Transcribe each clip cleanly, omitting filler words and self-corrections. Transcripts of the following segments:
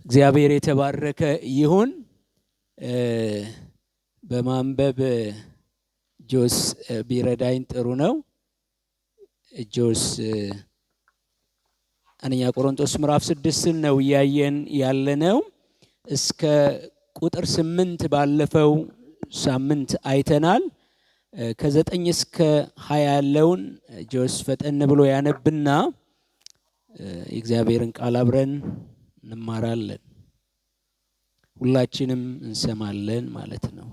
እግዚአብሔር የተባረከ ይሁን። በማንበብ ጆስ ቢረዳኝ ጥሩ ነው። ጆስ አንደኛ ቆሮንቶስ ምዕራፍ 6 ነው ያየን ያለነው። እስከ ቁጥር 8 ባለፈው ሳምንት አይተናል። ከ9 እስከ 20 ያለውን ጆስ ፈጠን ብሎ ያነብና የእግዚአብሔርን ቃል አብረን እንማራለን፣ ሁላችንም እንሰማለን ማለት ነው።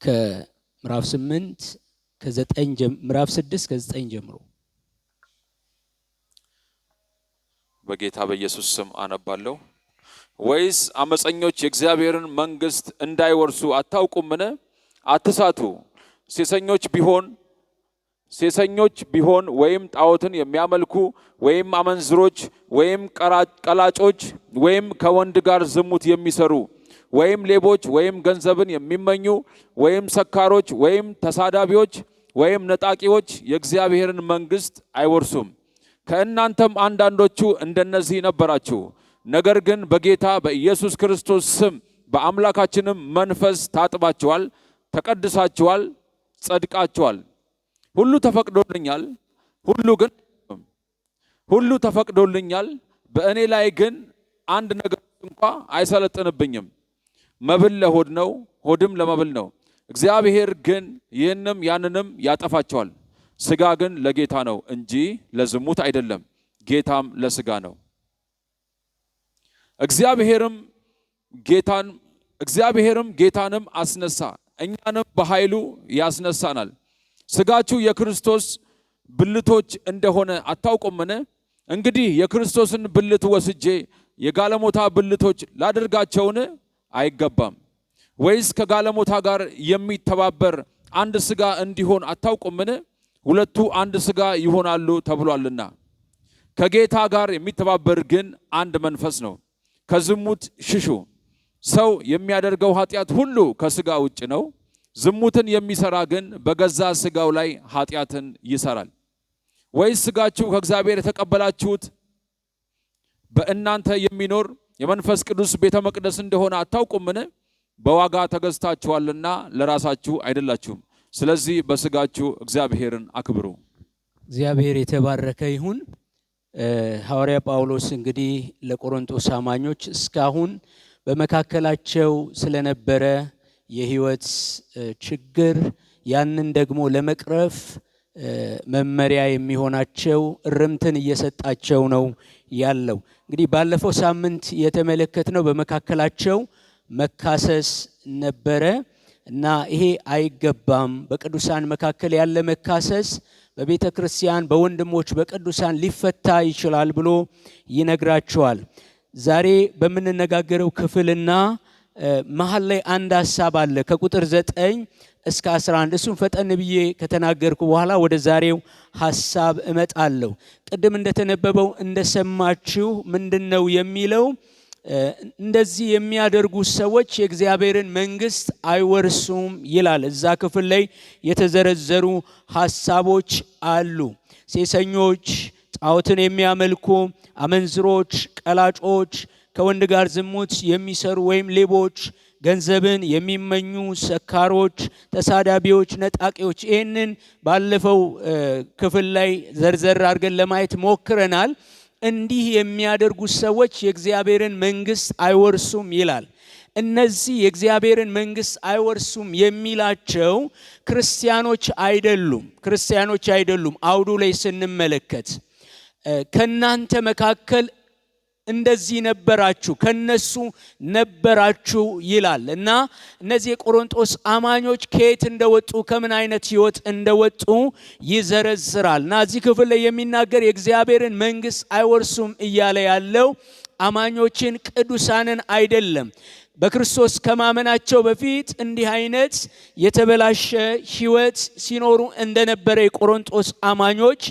ከምዕራፍ 8 ከ9 ምዕራፍ 6 ከ9 ጀምሮ በጌታ በኢየሱስ ስም አነባለሁ። ወይስ አመፀኞች የእግዚአብሔርን መንግስት እንዳይወርሱ አታውቁምን? አትሳቱ። ሴሰኞች ቢሆን ወይም ጣዖትን የሚያመልኩ ወይም አመንዝሮች ወይም ቀላጮች ወይም ከወንድ ጋር ዝሙት የሚሰሩ ወይም ሌቦች ወይም ገንዘብን የሚመኙ ወይም ሰካሮች ወይም ተሳዳቢዎች ወይም ነጣቂዎች የእግዚአብሔርን መንግስት አይወርሱም። ከእናንተም አንዳንዶቹ እንደነዚህ ነበራችሁ። ነገር ግን በጌታ በኢየሱስ ክርስቶስ ስም በአምላካችንም መንፈስ ታጥባችኋል፣ ተቀድሳችኋል፣ ጸድቃችኋል። ሁሉ ተፈቅዶልኛል፣ በእኔ ላይ ግን አንድ ነገር እንኳ አይሰለጥንብኝም። መብል ለሆድ ነው፣ ሆድም ለመብል ነው። እግዚአብሔር ግን ይህንም ያንንም ያጠፋቸዋል። ስጋ ግን ለጌታ ነው እንጂ ለዝሙት አይደለም፣ ጌታም ለስጋ ነው። እግዚአብሔርም ጌታንም አስነሳ፣ እኛንም በኃይሉ ያስነሳናል። ስጋችሁ የክርስቶስ ብልቶች እንደሆነ አታውቁምን? እንግዲህ የክርስቶስን ብልት ወስጄ የጋለሞታ ብልቶች ላደርጋቸውን? አይገባም። ወይስ ከጋለሞታ ጋር የሚተባበር አንድ ስጋ እንዲሆን አታውቁምን? ሁለቱ አንድ ስጋ ይሆናሉ ተብሏልና። ከጌታ ጋር የሚተባበር ግን አንድ መንፈስ ነው። ከዝሙት ሽሹ። ሰው የሚያደርገው ኃጢአት ሁሉ ከስጋ ውጭ ነው። ዝሙትን የሚሰራ ግን በገዛ ስጋው ላይ ኃጢአትን ይሰራል። ወይስ ስጋችሁ ከእግዚአብሔር የተቀበላችሁት በእናንተ የሚኖር የመንፈስ ቅዱስ ቤተ መቅደስ እንደሆነ አታውቁምን? በዋጋ ተገዝታችኋልና ለራሳችሁ አይደላችሁም። ስለዚህ በስጋችሁ እግዚአብሔርን አክብሩ። እግዚአብሔር የተባረከ ይሁን። ሐዋርያ ጳውሎስ እንግዲህ ለቆሮንቶስ አማኞች እስካሁን በመካከላቸው ስለነበረ የህይወት ችግር ያንን ደግሞ ለመቅረፍ መመሪያ የሚሆናቸው እርምትን እየሰጣቸው ነው ያለው። እንግዲህ ባለፈው ሳምንት የተመለከትነው በመካከላቸው መካሰስ ነበረ እና ይሄ አይገባም። በቅዱሳን መካከል ያለ መካሰስ በቤተ ክርስቲያን በወንድሞች በቅዱሳን ሊፈታ ይችላል ብሎ ይነግራቸዋል። ዛሬ በምንነጋገረው ክፍልና መሀል ላይ አንድ ሐሳብ አለ ከቁጥር 9 እስከ 11። እሱን ፈጠን ብዬ ከተናገርኩ በኋላ ወደ ዛሬው ሐሳብ እመጣለሁ። ቅድም እንደተነበበው እንደሰማችሁ ምንድነው የሚለው? እንደዚህ የሚያደርጉ ሰዎች የእግዚአብሔርን መንግስት አይወርሱም ይላል። እዛ ክፍል ላይ የተዘረዘሩ ሐሳቦች አሉ። ሴሰኞች፣ ጣዖትን የሚያመልኩ፣ አመንዝሮች፣ ቀላጮች፣ ከወንድ ጋር ዝሙት የሚሰሩ ወይም ሌቦች፣ ገንዘብን የሚመኙ፣ ሰካሮች፣ ተሳዳቢዎች፣ ነጣቂዎች። ይህንን ባለፈው ክፍል ላይ ዘርዘር አድርገን ለማየት ሞክረናል። እንዲህ የሚያደርጉ ሰዎች የእግዚአብሔርን መንግስት አይወርሱም ይላል። እነዚህ የእግዚአብሔርን መንግስት አይወርሱም የሚላቸው ክርስቲያኖች አይደሉም። አውዱ ላይ ስንመለከት ከናንተ መካከል እንደዚህ ነበራችሁ፣ ከነሱ ነበራችሁ ይላል እና እነዚህ የቆሮንቶስ አማኞች ከየት እንደወጡ ከምን አይነት ህይወት እንደወጡ ይዘረዝራል። እና እዚህ ክፍል ላይ የሚናገር የእግዚአብሔርን መንግስት አይወርሱም እያለ ያለው አማኞችን ቅዱሳንን አይደለም። በክርስቶስ ከማመናቸው በፊት እንዲህ አይነት የተበላሸ ህይወት ሲኖሩ እንደነበረ የቆሮንቶስ አማኞች፣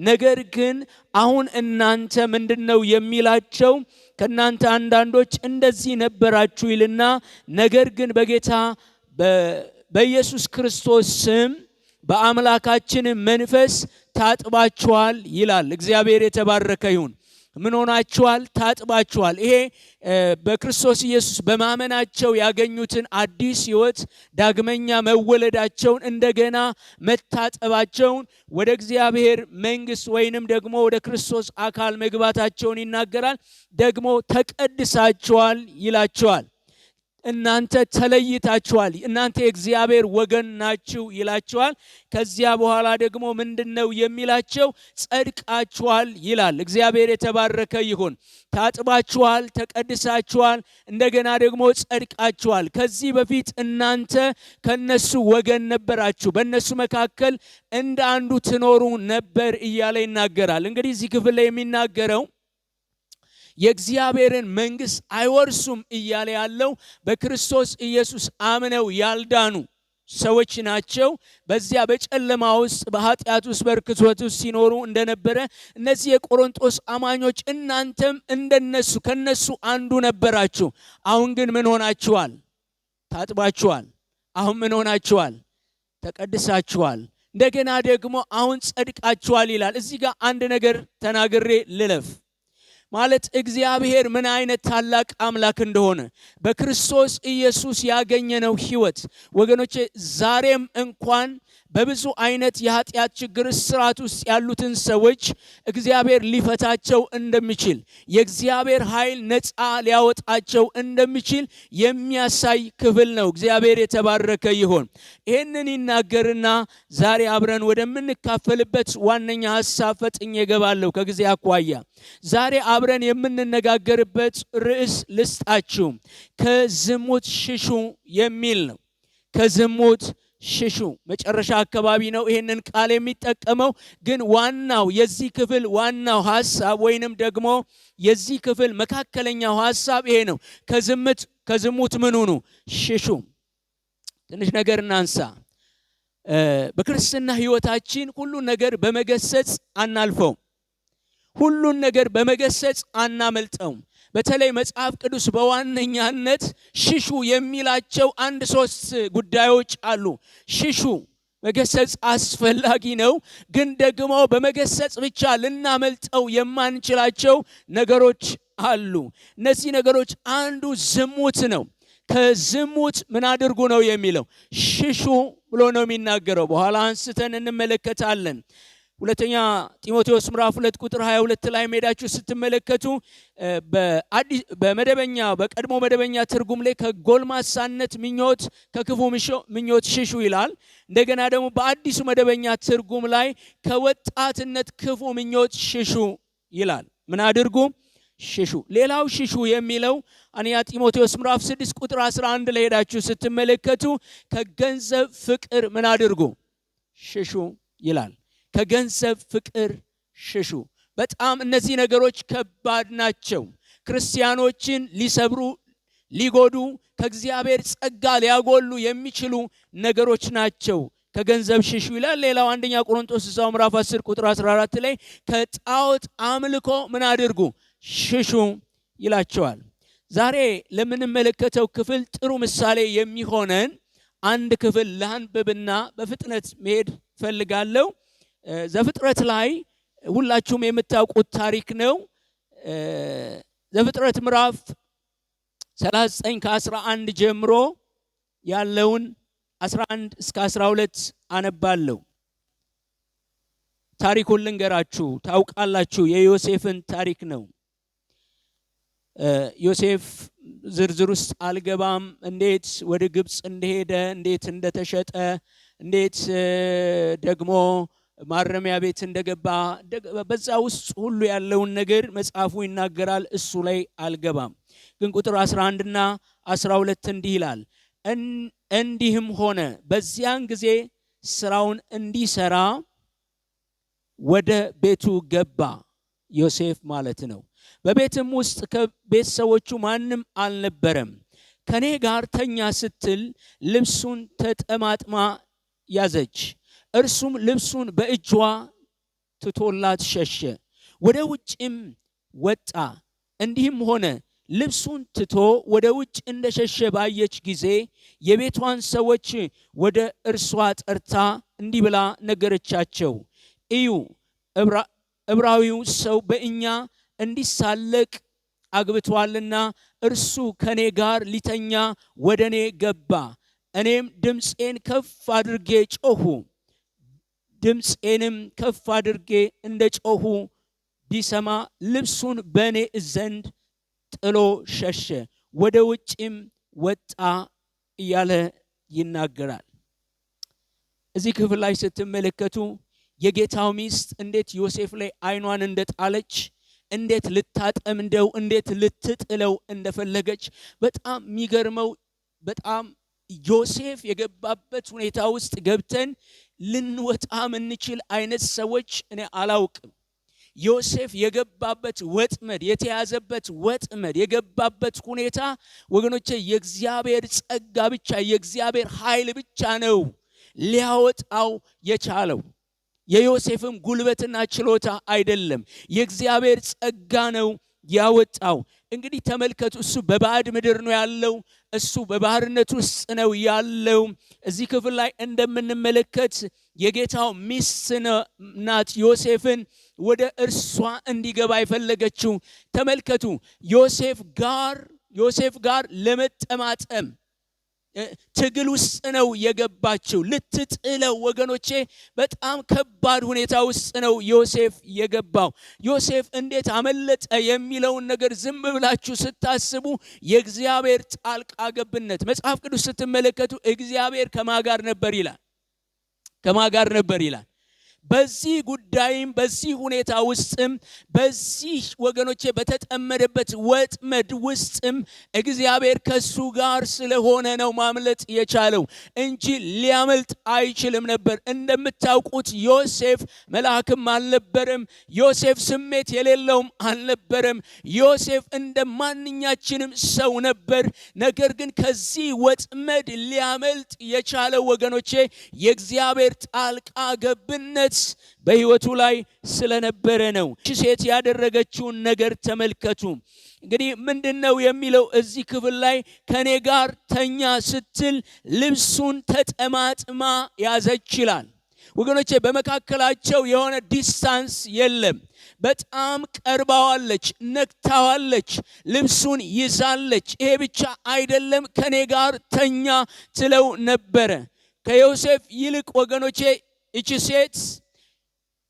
ነገር ግን አሁን እናንተ ምንድነው የሚላቸው? ከናንተ አንዳንዶች እንደዚህ ነበራችሁ ይልና ነገር ግን በጌታ በኢየሱስ ክርስቶስ ስም በአምላካችን መንፈስ ታጥባችኋል ይላል። እግዚአብሔር የተባረከ ይሁን። ምን ሆናችኋል? ታጥባችኋል። ይሄ በክርስቶስ ኢየሱስ በማመናቸው ያገኙትን አዲስ ሕይወት፣ ዳግመኛ መወለዳቸውን፣ እንደገና መታጠባቸውን፣ ወደ እግዚአብሔር መንግሥት ወይንም ደግሞ ወደ ክርስቶስ አካል መግባታቸውን ይናገራል። ደግሞ ተቀድሳችኋል ይላቸዋል። እናንተ ተለይታችኋል፣ እናንተ የእግዚአብሔር ወገን ናችሁ ይላቸዋል። ከዚያ በኋላ ደግሞ ምንድነው የሚላቸው? ጸድቃችኋል ይላል። እግዚአብሔር የተባረከ ይሁን። ታጥባችኋል፣ ተቀድሳችኋል፣ እንደገና ደግሞ ጸድቃችኋል። ከዚህ በፊት እናንተ ከነሱ ወገን ነበራችሁ፣ በእነሱ መካከል እንደ አንዱ ትኖሩ ነበር እያለ ይናገራል። እንግዲህ እዚህ ክፍል ላይ የሚናገረው የእግዚአብሔርን መንግሥት አይወርሱም እያለ ያለው በክርስቶስ ኢየሱስ አምነው ያልዳኑ ሰዎች ናቸው። በዚያ በጨለማ ውስጥ በኃጢአት ውስጥ በርክሶት ውስጥ ሲኖሩ እንደነበረ እነዚህ የቆሮንቶስ አማኞች እናንተም እንደነሱ ከነሱ አንዱ ነበራችሁ። አሁን ግን ምን ሆናችኋል? ታጥባችኋል። አሁን ምን ሆናችኋል? ተቀድሳችኋል። እንደገና ደግሞ አሁን ጸድቃችኋል ይላል። እዚህ ጋር አንድ ነገር ተናግሬ ልለፍ። ማለት እግዚአብሔር ምን አይነት ታላቅ አምላክ እንደሆነ በክርስቶስ ኢየሱስ ያገኘነው ሕይወት ወገኖቼ፣ ዛሬም እንኳን በብዙ አይነት የኃጢአት ችግር እስራት ውስጥ ያሉትን ሰዎች እግዚአብሔር ሊፈታቸው እንደሚችል፣ የእግዚአብሔር ኃይል ነፃ ሊያወጣቸው እንደሚችል የሚያሳይ ክፍል ነው። እግዚአብሔር የተባረከ ይሁን። ይህንን ይናገርና ዛሬ አብረን ወደምንካፈልበት ዋነኛ ሐሳብ ፈጥኜ እገባለሁ ከጊዜ አኳያ። ዛሬ አብረን የምንነጋገርበት ርዕስ ልስጣችሁ፣ ከዝሙት ሽሹ የሚል ነው። ከዝሙት ሽሹ። መጨረሻ አካባቢ ነው ይሄንን ቃል የሚጠቀመው፣ ግን ዋናው የዚህ ክፍል ዋናው ሐሳብ ወይንም ደግሞ የዚህ ክፍል መካከለኛው ሐሳብ ይሄ ነው። ከዝሙት ምን ሁኑ? ሽሹ። ትንሽ ነገር እናንሳ። በክርስትና ሕይወታችን ሁሉን ነገር በመገሰጽ አናልፈው፣ ሁሉን ነገር በመገሰጽ አናመልጠውም። በተለይ መጽሐፍ ቅዱስ በዋነኛነት ሽሹ የሚላቸው 1-3 ጉዳዮች አሉ። ሽሹ፣ መገሰጽ አስፈላጊ ነው፣ ግን ደግሞ በመገሰጽ ብቻ ልናመልጠው የማንችላቸው ነገሮች አሉ። እነዚህ ነገሮች አንዱ ዝሙት ነው። ከዝሙት ምን አድርጉ ነው የሚለው? ሽሹ ብሎ ነው የሚናገረው። በኋላ አንስተን እንመለከታለን። ሁለተኛ ጢሞቴዎስ ምዕራፍ 2 ቁጥር 22 ላይ ሄዳችሁ ስትመለከቱ በቀድሞ መደበኛ ትርጉም ላይ ከጎልማሳነት ምኞት ከክፉ ምኞት ሽሹ ይላል። እንደገና ደግሞ በአዲሱ መደበኛ ትርጉም ላይ ከወጣትነት ክፉ ምኞት ሽሹ ይላል። ምን አድርጉ? ሽሹ። ሌላው ሽሹ የሚለው አንያ ጢሞቴዎስ ምዕራፍ 6 ቁጥር 11 ላይ ሄዳችሁ ስትመለከቱ ከገንዘብ ፍቅር ምን አድርጉ? ሽሹ ይላል። ከገንዘብ ፍቅር ሽሹ። በጣም እነዚህ ነገሮች ከባድ ናቸው። ክርስቲያኖችን ሊሰብሩ፣ ሊጎዱ፣ ከእግዚአብሔር ጸጋ ሊያጎሉ የሚችሉ ነገሮች ናቸው። ከገንዘብ ሽሹ ይላል። ሌላው አንደኛ ቆሮንቶስ እዛው ምዕራፍ 10 ቁጥር 14 ላይ ከጣዖት አምልኮ ምን አድርጉ? ሽሹ ይላቸዋል። ዛሬ ለምንመለከተው ክፍል ጥሩ ምሳሌ የሚሆነን አንድ ክፍል ላንብብና በፍጥነት መሄድ ፈልጋለሁ። ዘፍጥረት ላይ ሁላችሁም የምታውቁት ታሪክ ነው። ዘፍጥረት ምዕራፍ 39 ከ11 ጀምሮ ያለውን 11 እስከ 12 አነባለሁ። ታሪኩን ልንገራችሁ፣ ታውቃላችሁ። የዮሴፍን ታሪክ ነው። ዮሴፍ ዝርዝር ውስጥ አልገባም። እንዴት ወደ ግብፅ እንደሄደ፣ እንዴት እንደተሸጠ፣ እንዴት ደግሞ ማረሚያ ቤት እንደገባ፣ በዛ ውስጥ ሁሉ ያለውን ነገር መጽሐፉ ይናገራል። እሱ ላይ አልገባም። ግን ቁጥር 11 እና 12 እንዲህ ይላል። እንዲህም ሆነ በዚያን ጊዜ ስራውን እንዲሰራ ወደ ቤቱ ገባ፣ ዮሴፍ ማለት ነው። በቤትም ውስጥ ከቤት ሰዎቹ ማንም አልነበረም። ከኔ ጋር ተኛ ስትል ልብሱን ተጠማጥማ ያዘች። እርሱም ልብሱን በእጇ ትቶላት ሸሸ፣ ወደ ውጭም ወጣ። እንዲህም ሆነ ልብሱን ትቶ ወደ ውጭ እንደሸሸ ባየች ጊዜ የቤቷን ሰዎች ወደ እርሷ ጠርታ እንዲህ ብላ ነገረቻቸው። እዩ፣ ዕብራዊው ሰው በእኛ እንዲሳለቅ አግብቷልና እርሱ ከኔ ጋር ሊተኛ ወደኔ ገባ። እኔም ድምፄን ከፍ አድርጌ ጮኹ። ድምፄንም ከፍ አድርጌ እንደ ጮኹ ቢሰማ ልብሱን በእኔ ዘንድ ጥሎ ሸሸ፣ ወደ ውጭም ወጣ እያለ ይናገራል። እዚህ ክፍል ላይ ስትመለከቱ የጌታው ሚስት እንዴት ዮሴፍ ላይ ዓይኗን እንደጣለች፣ እንዴት ልታጠምደው፣ እንዴት ልትጥለው እንደፈለገች በጣም የሚገርመው በጣም ዮሴፍ የገባበት ሁኔታ ውስጥ ገብተን ልንወጣ ምንችል አይነት ሰዎች እኔ አላውቅም። ዮሴፍ የገባበት ወጥመድ፣ የተያዘበት ወጥመድ፣ የገባበት ሁኔታ ወገኖቼ የእግዚአብሔር ጸጋ ብቻ የእግዚአብሔር ኃይል ብቻ ነው ሊያወጣው የቻለው። የዮሴፍም ጉልበትና ችሎታ አይደለም፣ የእግዚአብሔር ጸጋ ነው ያወጣው። እንግዲህ ተመልከቱ፣ እሱ በባዕድ ምድር ነው ያለው፣ እሱ በባህርነት ውስጥ ነው ያለው። እዚህ ክፍል ላይ እንደምንመለከት የጌታው ሚስት ናት ዮሴፍን ወደ እርሷ እንዲገባ የፈለገችው። ተመልከቱ፣ ዮሴፍ ጋር ለመጠማጠም ትግል ውስጥ ነው የገባችው። ልትጥለው ወገኖቼ በጣም ከባድ ሁኔታ ውስጥ ነው ዮሴፍ የገባው። ዮሴፍ እንዴት አመለጠ የሚለውን ነገር ዝም ብላችሁ ስታስቡ የእግዚአብሔር ጣልቃ ገብነት መጽሐፍ ቅዱስ ስትመለከቱ እግዚአብሔር ከማጋር ነበር ይላል። ከማጋር ነበር ይላል። በዚህ ጉዳይም በዚህ ሁኔታ ውስጥም በዚህ ወገኖቼ በተጠመደበት ወጥመድ ውስጥም እግዚአብሔር ከሱ ጋር ስለሆነ ነው ማምለጥ የቻለው እንጂ ሊያመልጥ አይችልም ነበር። እንደምታውቁት ዮሴፍ መልአክም አልነበረም። ዮሴፍ ስሜት የሌለውም አልነበረም። ዮሴፍ እንደ ማንኛችንም ሰው ነበር። ነገር ግን ከዚህ ወጥመድ ሊያመልጥ የቻለው ወገኖቼ የእግዚአብሔር ጣልቃ ገብነት በሕይወቱ ላይ ስለነበረ ነው። ሴት ያደረገችውን ነገር ተመልከቱ። እንግዲህ ምንድነው የሚለው እዚህ ክፍል ላይ? ከኔ ጋር ተኛ ስትል ልብሱን ተጠማጥማ ያዘች ይላል። ወገኖቼ በመካከላቸው የሆነ ዲስታንስ የለም። በጣም ቀርባዋለች፣ ነክታዋለች፣ ልብሱን ይዛለች። ይሄ ብቻ አይደለም፣ ከኔ ጋር ተኛ ትለው ነበረ። ከዮሴፍ ይልቅ ወገኖቼ እቺ ሴት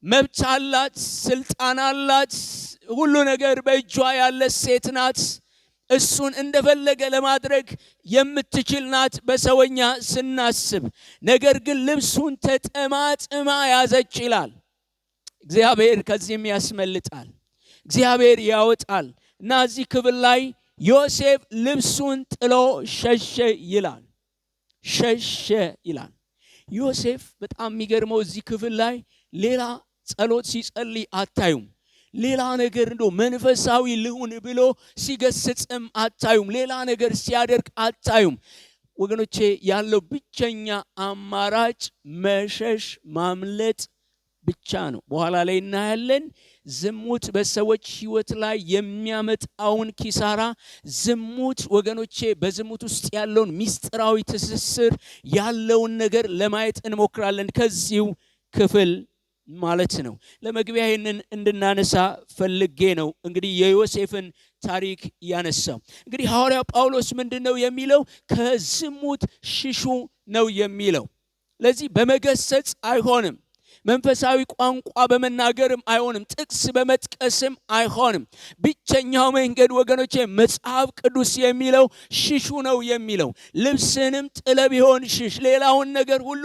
መብት አላት፣ ስልጣን አላት፣ ሁሉ ነገር በእጇ ያለ ሴት ናት። እሱን እንደፈለገ ለማድረግ የምትችል ናት በሰውኛ ስናስብ። ነገር ግን ልብሱን ተጠማጥማ ያዘች ይላል። እግዚአብሔር ከዚህም ያስመልጣል፣ እግዚአብሔር ያወጣል። እና እዚህ ክፍል ላይ ዮሴፍ ልብሱን ጥሎ ሸሸ ይላል። ሸሸ ይላል ዮሴፍ። በጣም የሚገርመው እዚህ ክፍል ላይ ሌላ ጸሎት ሲጸልይ አታዩም። ሌላ ነገር እንደው መንፈሳዊ ልሁን ብሎ ሲገስጽም አታዩም። ሌላ ነገር ሲያደርግ አታዩም። ወገኖቼ ያለው ብቸኛ አማራጭ መሸሽ፣ ማምለጥ ብቻ ነው። በኋላ ላይ እናያለን ዝሙት በሰዎች ሕይወት ላይ የሚያመጣውን ኪሳራ። ዝሙት ወገኖቼ በዝሙት ውስጥ ያለውን ሚስጥራዊ ትስስር ያለውን ነገር ለማየት እንሞክራለን ከዚሁ ክፍል ማለት ነው። ለመግቢያ ይህንን እንድናነሳ ፈልጌ ነው እንግዲህ የዮሴፍን ታሪክ ያነሳው። እንግዲህ ሐዋርያው ጳውሎስ ምንድነው የሚለው? ከዝሙት ሽሹ ነው የሚለው። ለዚህ በመገሰጽ አይሆንም፣ መንፈሳዊ ቋንቋ በመናገርም አይሆንም፣ ጥቅስ በመጥቀስም አይሆንም። ብቸኛው መንገድ ወገኖቼ መጽሐፍ ቅዱስ የሚለው ሽሹ ነው የሚለው። ልብስንም ጥለ ቢሆን ሽሽ፣ ሌላውን ነገር ሁሉ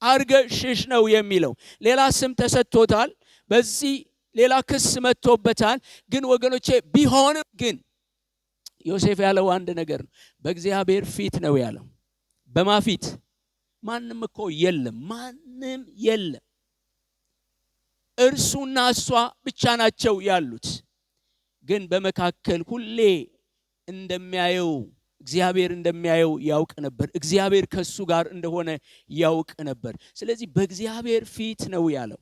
አርገ ሽሽ ነው የሚለው። ሌላ ስም ተሰጥቶታል፣ በዚህ ሌላ ክስ መጥቶበታል። ግን ወገኖቼ ቢሆንም ግን ዮሴፍ ያለው አንድ ነገር ነው። በእግዚአብሔር ፊት ነው ያለው። በማፊት ማንም እኮ የለም፣ ማንም የለም። እርሱና እሷ ብቻ ናቸው ያሉት። ግን በመካከል ሁሌ እንደሚያየው እግዚአብሔር እንደሚያየው ያውቅ ነበር። እግዚአብሔር ከሱ ጋር እንደሆነ ያውቅ ነበር። ስለዚህ በእግዚአብሔር ፊት ነው ያለው።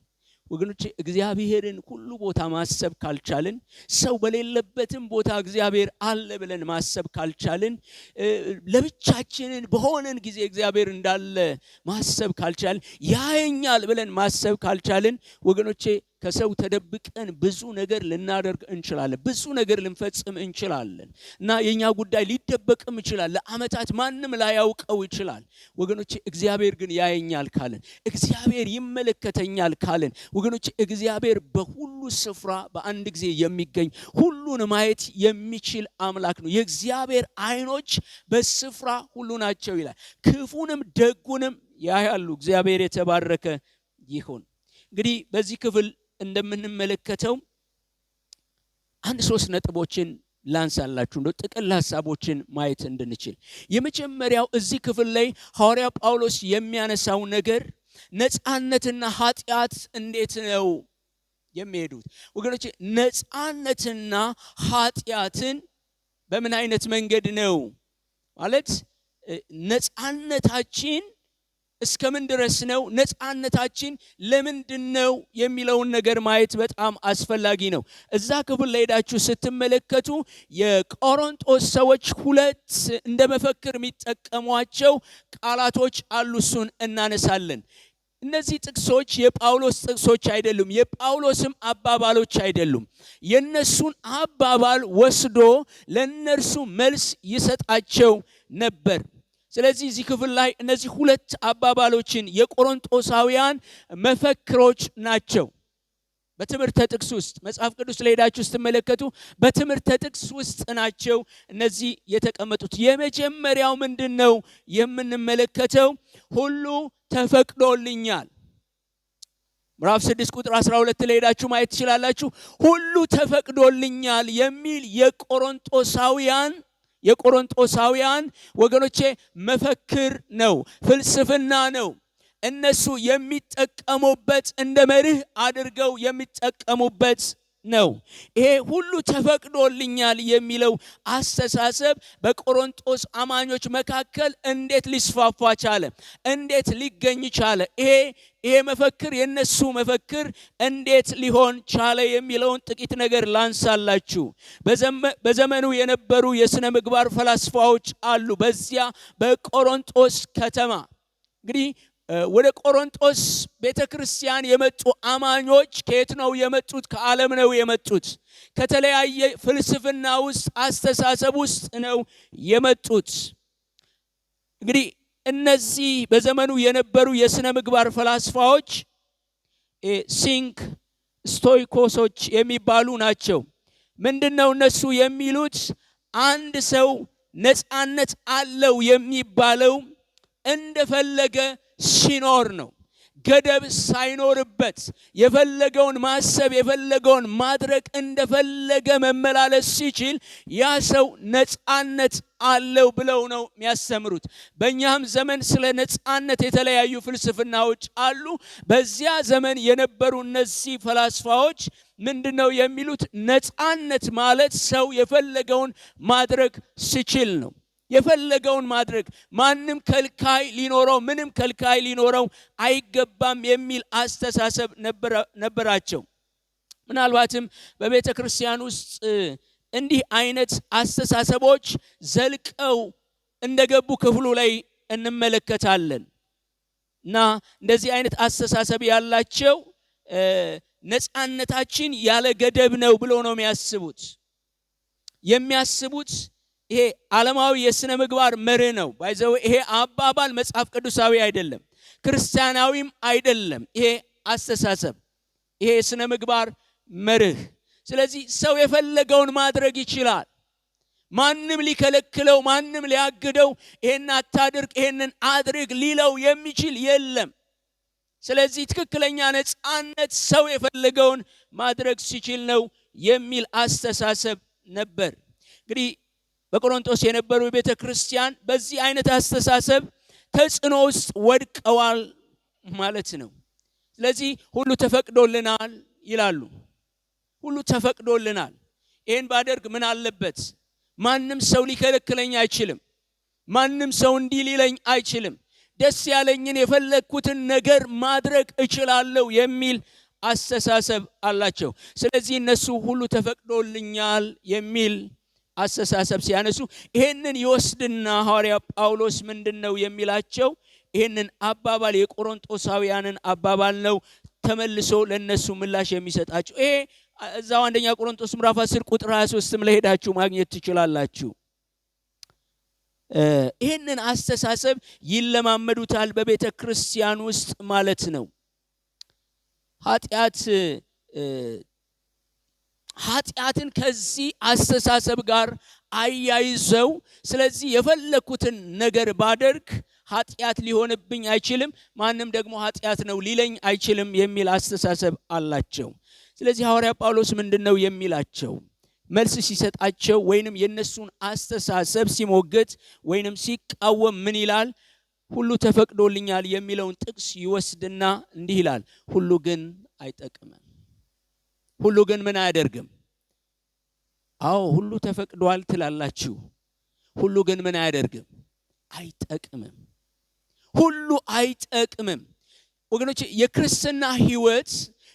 ወገኖቼ እግዚአብሔርን ሁሉ ቦታ ማሰብ ካልቻልን፣ ሰው በሌለበትም ቦታ እግዚአብሔር አለ ብለን ማሰብ ካልቻልን፣ ለብቻችንን በሆነን ጊዜ እግዚአብሔር እንዳለ ማሰብ ካልቻልን፣ ያየኛል ብለን ማሰብ ካልቻልን ወገኖቼ ከሰው ተደብቀን ብዙ ነገር ልናደርግ እንችላለን፣ ብዙ ነገር ልንፈጽም እንችላለን እና የኛ ጉዳይ ሊደበቅም ይችላል፣ ለዓመታት ማንም ላያውቀው ይችላል። ወገኖች እግዚአብሔር ግን ያየኛል ካልን፣ እግዚአብሔር ይመለከተኛል ካልን፣ ወገኖች እግዚአብሔር በሁሉ ስፍራ በአንድ ጊዜ የሚገኝ ሁሉን ማየት የሚችል አምላክ ነው። የእግዚአብሔር ዓይኖች በስፍራ ሁሉ ናቸው ይላል። ክፉንም ደጉንም ያያሉ። እግዚአብሔር የተባረከ ይሁን። እንግዲህ በዚህ ክፍል እንደምንመለከተው አንድ 3 ነጥቦችን ላንሳላችሁ እንደው ጥቅል ሐሳቦችን ማየት እንድንችል። የመጀመሪያው እዚህ ክፍል ላይ ሐዋርያ ጳውሎስ የሚያነሳው ነገር ነፃነትና ኃጢአት እንዴት ነው የሚሄዱት? ወገኖች ነፃነትና ኃጢአትን በምን አይነት መንገድ ነው ማለት ነፃነታችን እስከምን ድረስ ነው? ነፃነታችን ለምንድን ነው የሚለውን ነገር ማየት በጣም አስፈላጊ ነው። እዛ ክፍል ላይ ሄዳችሁ ስትመለከቱ የቆሮንቶስ ሰዎች 2 እንደ መፈክር የሚጠቀሟቸው ቃላቶች አሉ። እሱን እናነሳለን። እነዚህ ጥቅሶች የጳውሎስ ጥቅሶች አይደሉም፣ የጳውሎስም አባባሎች አይደሉም። የነሱን አባባል ወስዶ ለነርሱ መልስ ይሰጣቸው ነበር። ስለዚህ እዚህ ክፍል ላይ እነዚህ 2 አባባሎችን የቆሮንቶሳውያን መፈክሮች ናቸው። በትምህርተ ጥቅስ ውስጥ መጽሐፍ ቅዱስ ላይ ሄዳችሁ ስትመለከቱ በትምህርተ ጥቅስ ውስጥ ናቸው እነዚህ የተቀመጡት። የመጀመሪያው ምንድነው የምንመለከተው? ሁሉ ተፈቅዶልኛል። ምዕራፍ 6 ቁጥር 12 ላይ ሄዳችሁ ማየት ትችላላችሁ። ሁሉ ተፈቅዶልኛል የሚል የቆሮንቶሳውያን ወገኖቼ መፈክር ነው፣ ፍልስፍና ነው። እነሱ የሚጠቀሙበት እንደ መርህ አድርገው የሚጠቀሙበት ነው። ይሄ ሁሉ ተፈቅዶልኛል የሚለው አስተሳሰብ በቆሮንቶስ አማኞች መካከል እንዴት ሊስፋፋ ቻለ? እንዴት ሊገኝ ቻለ? ይሄ መፈክር የነሱ መፈክር እንዴት ሊሆን ቻለ የሚለውን ጥቂት ነገር ላንሳላችሁ። በዘመኑ የነበሩ የሥነ ምግባር ፈላስፋዎች አሉ በዚያ በቆሮንቶስ ከተማ። እንግዲህ ወደ ቆሮንቶስ ቤተክርስቲያን የመጡ አማኞች ከየት ነው የመጡት? ከዓለም ነው የመጡት። ከተለያየ ፍልስፍና ውስጥ አስተሳሰብ ውስጥ ነው የመጡት። እንግዲህ እነዚህ በዘመኑ የነበሩ የሥነ ምግባር ፈላስፋዎች ሲንክ ስቶይኮሶች የሚባሉ ናቸው። ምንድነው እነሱ የሚሉት? አንድ ሰው ነፃነት አለው የሚባለው እንደፈለገ ሲኖር ነው። ገደብ ሳይኖርበት የፈለገውን ማሰብ የፈለገውን ማድረግ እንደፈለገ መመላለስ ሲችል ያ ሰው ነፃነት አለው ብለው ነው የሚያስተምሩት። በእኛም ዘመን ስለ ነፃነት የተለያዩ ፍልስፍናዎች አሉ። በዚያ ዘመን የነበሩ እነዚህ ፈላስፋዎች ምንድነው የሚሉት? ነፃነት ማለት ሰው የፈለገውን ማድረግ ሲችል ነው። የፈለገውን ማድረግ፣ ማንም ከልካይ ሊኖረው ምንም ከልካይ ሊኖረው አይገባም የሚል አስተሳሰብ ነበራቸው። ምናልባትም በቤተ ክርስቲያን ውስጥ እንዲህ አይነት አስተሳሰቦች ዘልቀው እንደገቡ ክፍሉ ላይ እንመለከታለን እና እንደዚህ አይነት አስተሳሰብ ያላቸው ነፃነታችን ያለ ገደብ ነው ብሎ ነው የሚያስቡት። ይሄ ዓለማዊ የሥነ ምግባር መርህ ነው። ባይዘው ይሄ አባባል መጽሐፍ ቅዱሳዊ አይደለም፣ ክርስቲያናዊም አይደለም። ይሄ አስተሳሰብ፣ ይሄ የሥነ ምግባር መርህ። ስለዚህ ሰው የፈለገውን ማድረግ ይችላል። ማንም ሊከለክለው፣ ማንም ሊያግደው፣ ይሄን አታድርግ፣ ይሄንን አድርግ ሊለው የሚችል የለም። ስለዚህ ትክክለኛ ነፃነት ሰው የፈለገውን ማድረግ ሲችል ነው የሚል አስተሳሰብ ነበር። እንግዲህ በቆሮንቶስ የነበሩ ቤተ ክርስቲያን በዚህ አይነት አስተሳሰብ ተጽዕኖ ውስጥ ወድቀዋል ማለት ነው። ስለዚህ ሁሉ ተፈቅዶልናል ይላሉ። ሁሉ ተፈቅዶልናል። ይሄን ባደርግ ምን አለበት? ማንም ሰው ሊከለክለኝ አይችልም። ማንም ሰው እንዲህ ሊለኝ አይችልም። ደስ ያለኝን የፈለግኩትን ነገር ማድረግ እችላለሁ የሚል አስተሳሰብ አላቸው። ስለዚህ እነሱ ሁሉ ተፈቅዶልኛል የሚል አስተሳሰብ ሲያነሱ ይሄንን ይወስድና ሐዋርያ ጳውሎስ ምንድነው የሚላቸው? ይሄንን አባባል የቆሮንቶሳውያንን አባባል ነው ተመልሶ ለነሱ ምላሽ የሚሰጣቸው። ይሄ እዛው አንደኛ ቆሮንቶስ ምዕራፍ 10 ቁጥር 23 ላይ ሄዳችሁ ማግኘት ትችላላችሁ። ይህንን አስተሳሰብ ይለማመዱታል በቤተ ክርስቲያን ውስጥ ማለት ነው። ኃጢአትን ከዚህ አስተሳሰብ ጋር አያይዘው ስለዚህ የፈለኩትን ነገር ባደርግ ኃጢአት ሊሆንብኝ አይችልም፣ ማንም ደግሞ ኃጢአት ነው ሊለኝ አይችልም የሚል አስተሳሰብ አላቸው። ስለዚህ ሐዋርያ ጳውሎስ ምንድነው የሚላቸው? መልስ ሲሰጣቸው ወይንም የነሱን አስተሳሰብ ሲሞግት ወይንም ሲቃወም ምን ይላል? ሁሉ ተፈቅዶልኛል የሚለውን ጥቅስ ይወስድና እንዲህ ይላል፣ ሁሉ ግን አይጠቅምም። ሁሉ ግን ምን አያደርግም? አዎ ሁሉ ተፈቅዷል ትላላችሁ፣ ሁሉ ግን ምን አያደርግም? አይጠቅምም። ሁሉ አይጠቅምም። ወገኖች የክርስትና ህይወት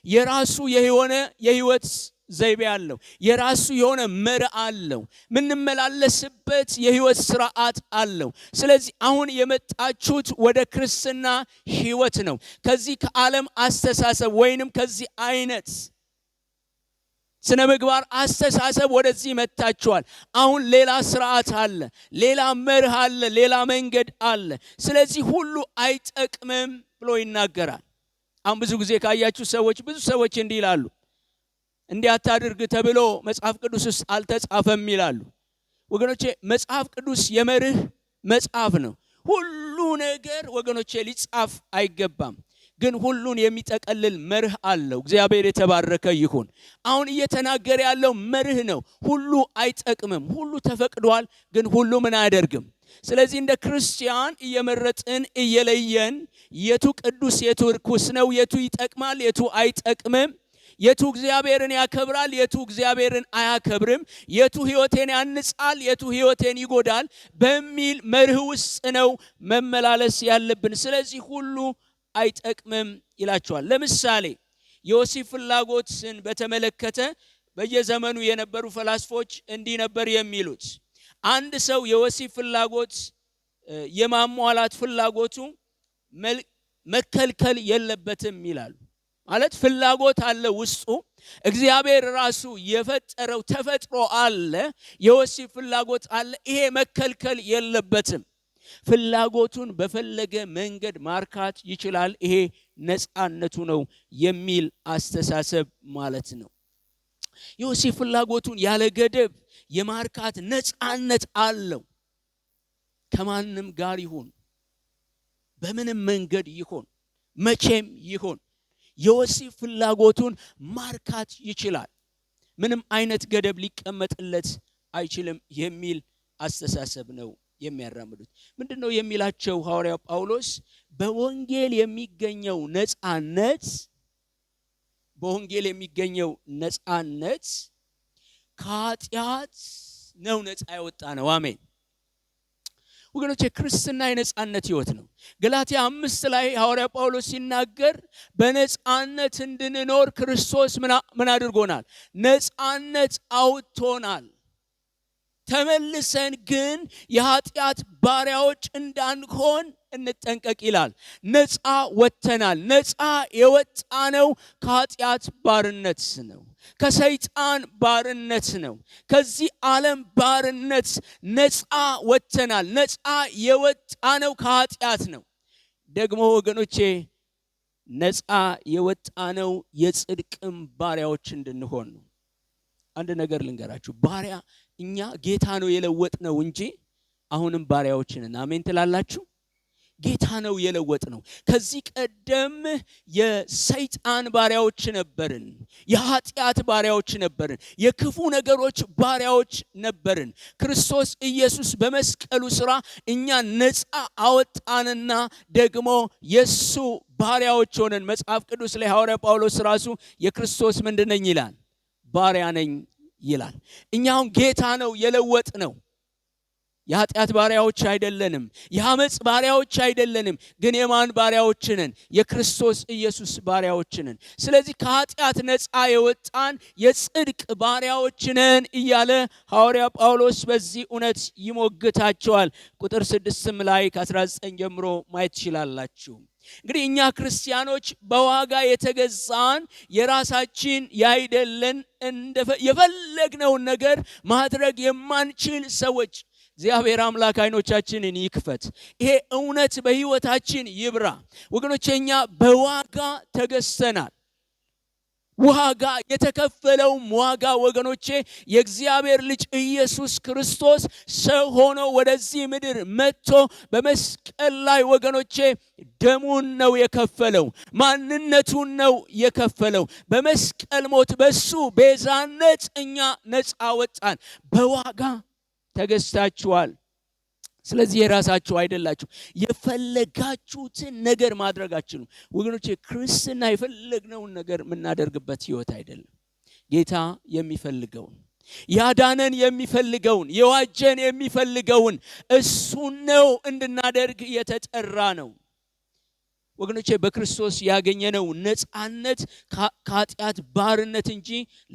የራሱ የሆነ የህይወት ዘይቤ አለው። የራሱ የሆነ መርህ አለው። ምንመላለስበት የህይወት ስርዓት አለው። ስለዚህ አሁን የመጣችሁት ወደ ክርስትና ህይወት ነው። ከዚህ ከዓለም አስተሳሰብ ወይንም ከዚህ አይነት ስነ ምግባር አስተሳሰብ ወደዚህ መጣችኋል። አሁን ሌላ ስርዓት አለ፣ ሌላ መርህ አለ፣ ሌላ መንገድ አለ። ስለዚህ ሁሉ አይጠቅምም ብሎ ይናገራል። አሁን ብዙ ጊዜ ካያችሁ ሰዎች ብዙ ሰዎች እንዲህ ይላሉ፣ እንዲህ አታድርግ ተብሎ መጽሐፍ ቅዱስ ውስጥ አልተጻፈም ይላሉ። ወገኖቼ መጽሐፍ ቅዱስ የመርህ መጽሐፍ ነው። ሁሉ ነገር ወገኖቼ ሊጻፍ አይገባም፣ ግን ሁሉን የሚጠቀልል መርህ አለው። እግዚአብሔር የተባረከ ይሁን። አሁን እየተናገረ ያለው መርህ ነው። ሁሉ አይጠቅምም፣ ሁሉ ተፈቅዷል፣ ግን ሁሉ ምን አያደርግም። ስለዚህ እንደ ክርስቲያን እየመረጥን እየለየን የቱ ቅዱስ የቱ ርኩስ ነው፣ የቱ ይጠቅማል የቱ አይጠቅምም፣ የቱ እግዚአብሔርን ያከብራል የቱ እግዚአብሔርን አያከብርም፣ የቱ ሕይወቴን ያንጻል የቱ ሕይወቴን ይጎዳል በሚል መርህ ውስጥ ነው መመላለስ ያለብን። ስለዚህ ሁሉ አይጠቅምም ይላቸዋል። ለምሳሌ የወሲብ ፍላጎትን በተመለከተ በየዘመኑ የነበሩ ፈላስፎች እንዲህ ነበር የሚሉት፣ አንድ ሰው የወሲብ ፍላጎት የማሟላት ፍላጎቱ መከልከል የለበትም ይላሉ። ማለት ፍላጎት አለ ውስጡ፣ እግዚአብሔር ራሱ የፈጠረው ተፈጥሮ አለ፣ የወሲብ ፍላጎት አለ። ይሄ መከልከል የለበትም። ፍላጎቱን በፈለገ መንገድ ማርካት ይችላል። ይሄ ነፃነቱ ነው የሚል አስተሳሰብ ማለት ነው። የወሲብ ፍላጎቱን ያለ ገደብ የማርካት ነፃነት አለው። ከማንም ጋር ይሁን በምንም መንገድ ይሁን መቼም ይሁን የወሲብ ፍላጎቱን ማርካት ይችላል። ምንም አይነት ገደብ ሊቀመጥለት አይችልም የሚል አስተሳሰብ ነው የሚያራምዱት። ምንድነው የሚላቸው ሐዋርያው ጳውሎስ? በወንጌል የሚገኘው ነፃነት ከኃጢአት ነው ነፃ ያወጣ ነው። አሜን ወገኖቼ፣ ክርስትና የነፃነት ህይወት ነው። ገላትያ 5 ላይ ሐዋርያው ጳውሎስ ሲናገር በነፃነት እንድንኖር ክርስቶስ ምን አድርጎናል? ነፃነት አውጥቶናል። ተመልሰን ግን የኃጢአት ባሪያዎች እንዳንሆን እንጠንቀቅ ይላል። ነፃ ወጥተናል። ነፃ የወጣነው ከኃጢአት ባርነት ነው፣ ከሰይጣን ባርነት ነው፣ ከዚህ ዓለም ባርነት ነፃ ወጥተናል። ነፃ የወጣነው ከኃጢአት ነው። ደግሞ ወገኖቼ ነፃ የወጣነው የጽድቅም ባሪያዎች እንድንሆን ነው። አንድ ነገር ልንገራችሁ፣ ባሪያ እኛ ጌታ ነው የለወጥነው እንጂ አሁንም ባሪያዎች ነን። አሜን ትላላችሁ? ጌታ ነው የለወጥነው። ከዚህ ቀደም የሰይጣን ባሪያዎች ነበርን፣ የኃጢአት ባሪያዎች ነበርን፣ የክፉ ነገሮች ባሪያዎች ነበርን። ክርስቶስ ኢየሱስ በመስቀሉ ሥራ እኛ ነፃ አወጣንና ደግሞ የሱ ባሪያዎች ሆነን። መጽሐፍ ቅዱስ ላይ ሐዋርያ ጳውሎስ ራሱ የክርስቶስ ምንድነኝ ይላል? ባሪያ ነኝ ይላል። እኛውን ጌታ ነው የለወጥ ነው። የኃጢአት ባሪያዎች አይደለንም፣ የአመጽ ባሪያዎች አይደለንም። ግን የማን ባሪያዎች ነን? የክርስቶስ ኢየሱስ ባሪያዎች ነን። ስለዚህ ከኃጢአት ነፃ የወጣን የጽድቅ ባሪያዎች ነን እያለ ሐዋርያ ጳውሎስ በዚህ እውነት ይሞግታቸዋል። ቁጥር 6 ላይ ከ19 ጀምሮ ማየት ትችላላችሁ። እንግዲህ እኛ ክርስቲያኖች በዋጋ የተገዛን የራሳችን ያይደለን የፈለግነውን ነገር ማድረግ የማንችል ሰዎች እግዚአብሔር አምላክ አይኖቻችንን ይክፈት። ይሄ እውነት በሕይወታችን ይብራ። ወገኖቼ እኛ በዋጋ ተገዝተናል። ዋጋ የተከፈለውም ዋጋ ወገኖቼ የእግዚአብሔር ልጅ ኢየሱስ ክርስቶስ ሰው ሆኖ ወደዚህ ምድር መጥቶ በመስቀል ላይ ወገኖቼ ደሙን ነው የከፈለው፣ ማንነቱን ነው የከፈለው። በመስቀል ሞት በሱ ቤዛነት እኛ ነፃ ወጣን። በዋጋ ተገዝታችኋል። ስለዚህ የራሳችሁ አይደላችሁ። የፈለጋችሁትን ነገር ማድረጋችሁ ነው ወገኖቼ። ክርስትና የፈለግነውን ነገር የምናደርግበት ህይወት አይደለም። ጌታ የሚፈልገውን፣ ያዳነን የሚፈልገውን፣ የዋጀን የሚፈልገውን እሱን ነው እንድናደርግ የተጠራ ነው ወገኖቼ። በክርስቶስ ያገኘነው ነፃነት ከኃጢአት ባርነት እንጂ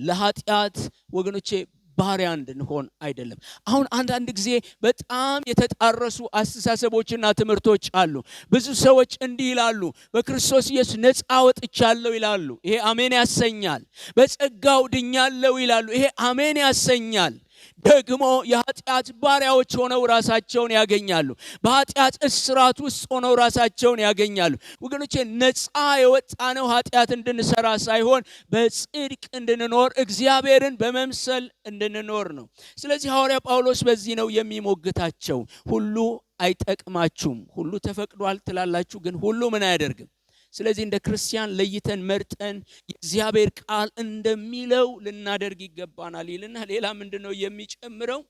ለኃጢአት ወገኖቼ ባሪያ እንድንሆን አይደለም። አሁን አንዳንድ ጊዜ በጣም የተጣረሱ አስተሳሰቦችና ትምህርቶች አሉ። ብዙ ሰዎች እንዲህ ይላሉ፣ በክርስቶስ ኢየሱስ ነፃ ወጥቻለሁ ይላሉ። ይሄ አሜን ያሰኛል። በጸጋው ድኛለሁ ይላሉ። ይሄ አሜን ያሰኛል። ደግሞ የኃጢአት ባሪያዎች ሆነው ራሳቸውን ያገኛሉ። በኃጢአት እስራት ውስጥ ሆነው ራሳቸውን ያገኛሉ። ወገኖቼ ነፃ የወጣነው ኃጢአት እንድንሰራ ሳይሆን በጽድቅ እንድንኖር፣ እግዚአብሔርን በመምሰል እንድንኖር ነው። ስለዚህ ሐዋርያ ጳውሎስ በዚህ ነው የሚሞግታቸው። ሁሉ አይጠቅማችሁም፣ ሁሉ ተፈቅዷል ትላላችሁ፣ ግን ሁሉ ምን አያደርግም። ስለዚህ እንደ ክርስቲያን ለይተን መርጠን የእግዚአብሔር ቃል እንደሚለው ልናደርግ ይገባናል ይልና ሌላ ምንድነው የሚጨምረው?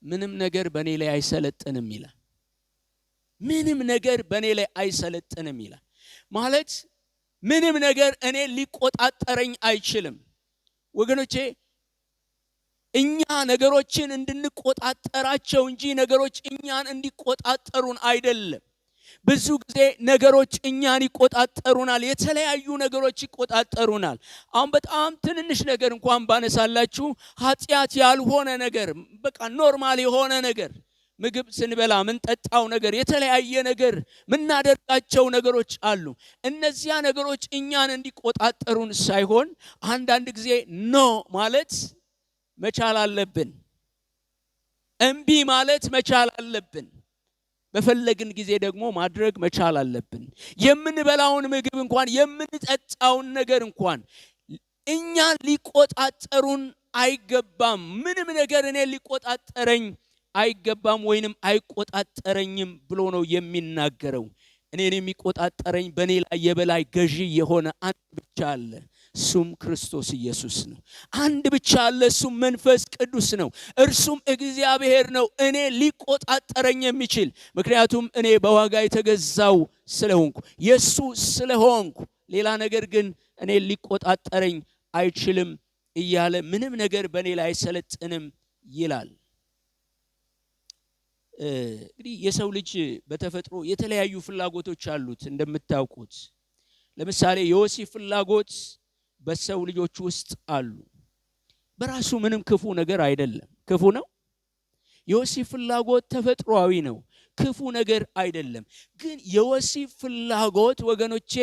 ምንም ነገር በእኔ ላይ አይሰለጥንም ይላል። ምንም ነገር በእኔ ላይ አይሰለጥንም ይላል ማለት ምንም ነገር እኔ ሊቆጣጠረኝ አይችልም ወገኖቼ። እኛ ነገሮችን እንድንቆጣጠራቸው እንጂ ነገሮች እኛን እንዲቆጣጠሩን አይደለም። ብዙ ጊዜ ነገሮች እኛን ይቆጣጠሩናል። የተለያዩ ነገሮች ይቆጣጠሩናል። አሁን በጣም ትንንሽ ነገር እንኳን ባነሳላችሁ ኃጢአት ያልሆነ ነገር በቃ ኖርማል የሆነ ነገር ምግብ ስንበላ ምንጠጣው ነገር፣ የተለያየ ነገር ምናደርጋቸው ነገሮች አሉ። እነዚያ ነገሮች እኛን እንዲቆጣጠሩን ሳይሆን አንዳንድ ጊዜ ኖ ማለት መቻል አለብን። እምቢ ማለት መቻል አለብን። በፈለግን ጊዜ ደግሞ ማድረግ መቻል አለብን። የምንበላውን ምግብ እንኳን የምንጠጣውን ነገር እንኳን እኛን ሊቆጣጠሩን አይገባም። ምንም ነገር እኔ ሊቆጣጠረኝ አይገባም ወይንም አይቆጣጠረኝም ብሎ ነው የሚናገረው። እኔን የሚቆጣጠረኝ በእኔ ላይ የበላይ ገዢ የሆነ አንድ ብቻ አለ፣ እሱም ክርስቶስ ኢየሱስ ነው። አንድ ብቻ አለ፣ እሱም መንፈስ ቅዱስ ነው። እርሱም እግዚአብሔር ነው እኔ ሊቆጣጠረኝ የሚችል። ምክንያቱም እኔ በዋጋ የተገዛው ስለሆንኩ የሱ ስለሆንኩ፣ ሌላ ነገር ግን እኔ ሊቆጣጠረኝ አይችልም እያለ ምንም ነገር በእኔ ላይ አይሰለጥንም ይላል። እንግዲህ የሰው ልጅ በተፈጥሮ የተለያዩ ፍላጎቶች አሉት እንደምታውቁት። ለምሳሌ የወሲብ ፍላጎት በሰው ልጆች ውስጥ አሉ። በራሱ ምንም ክፉ ነገር አይደለም። ክፉ ነው? የወሲብ ፍላጎት ተፈጥሯዊ ነው፣ ክፉ ነገር አይደለም። ግን የወሲብ ፍላጎት ወገኖቼ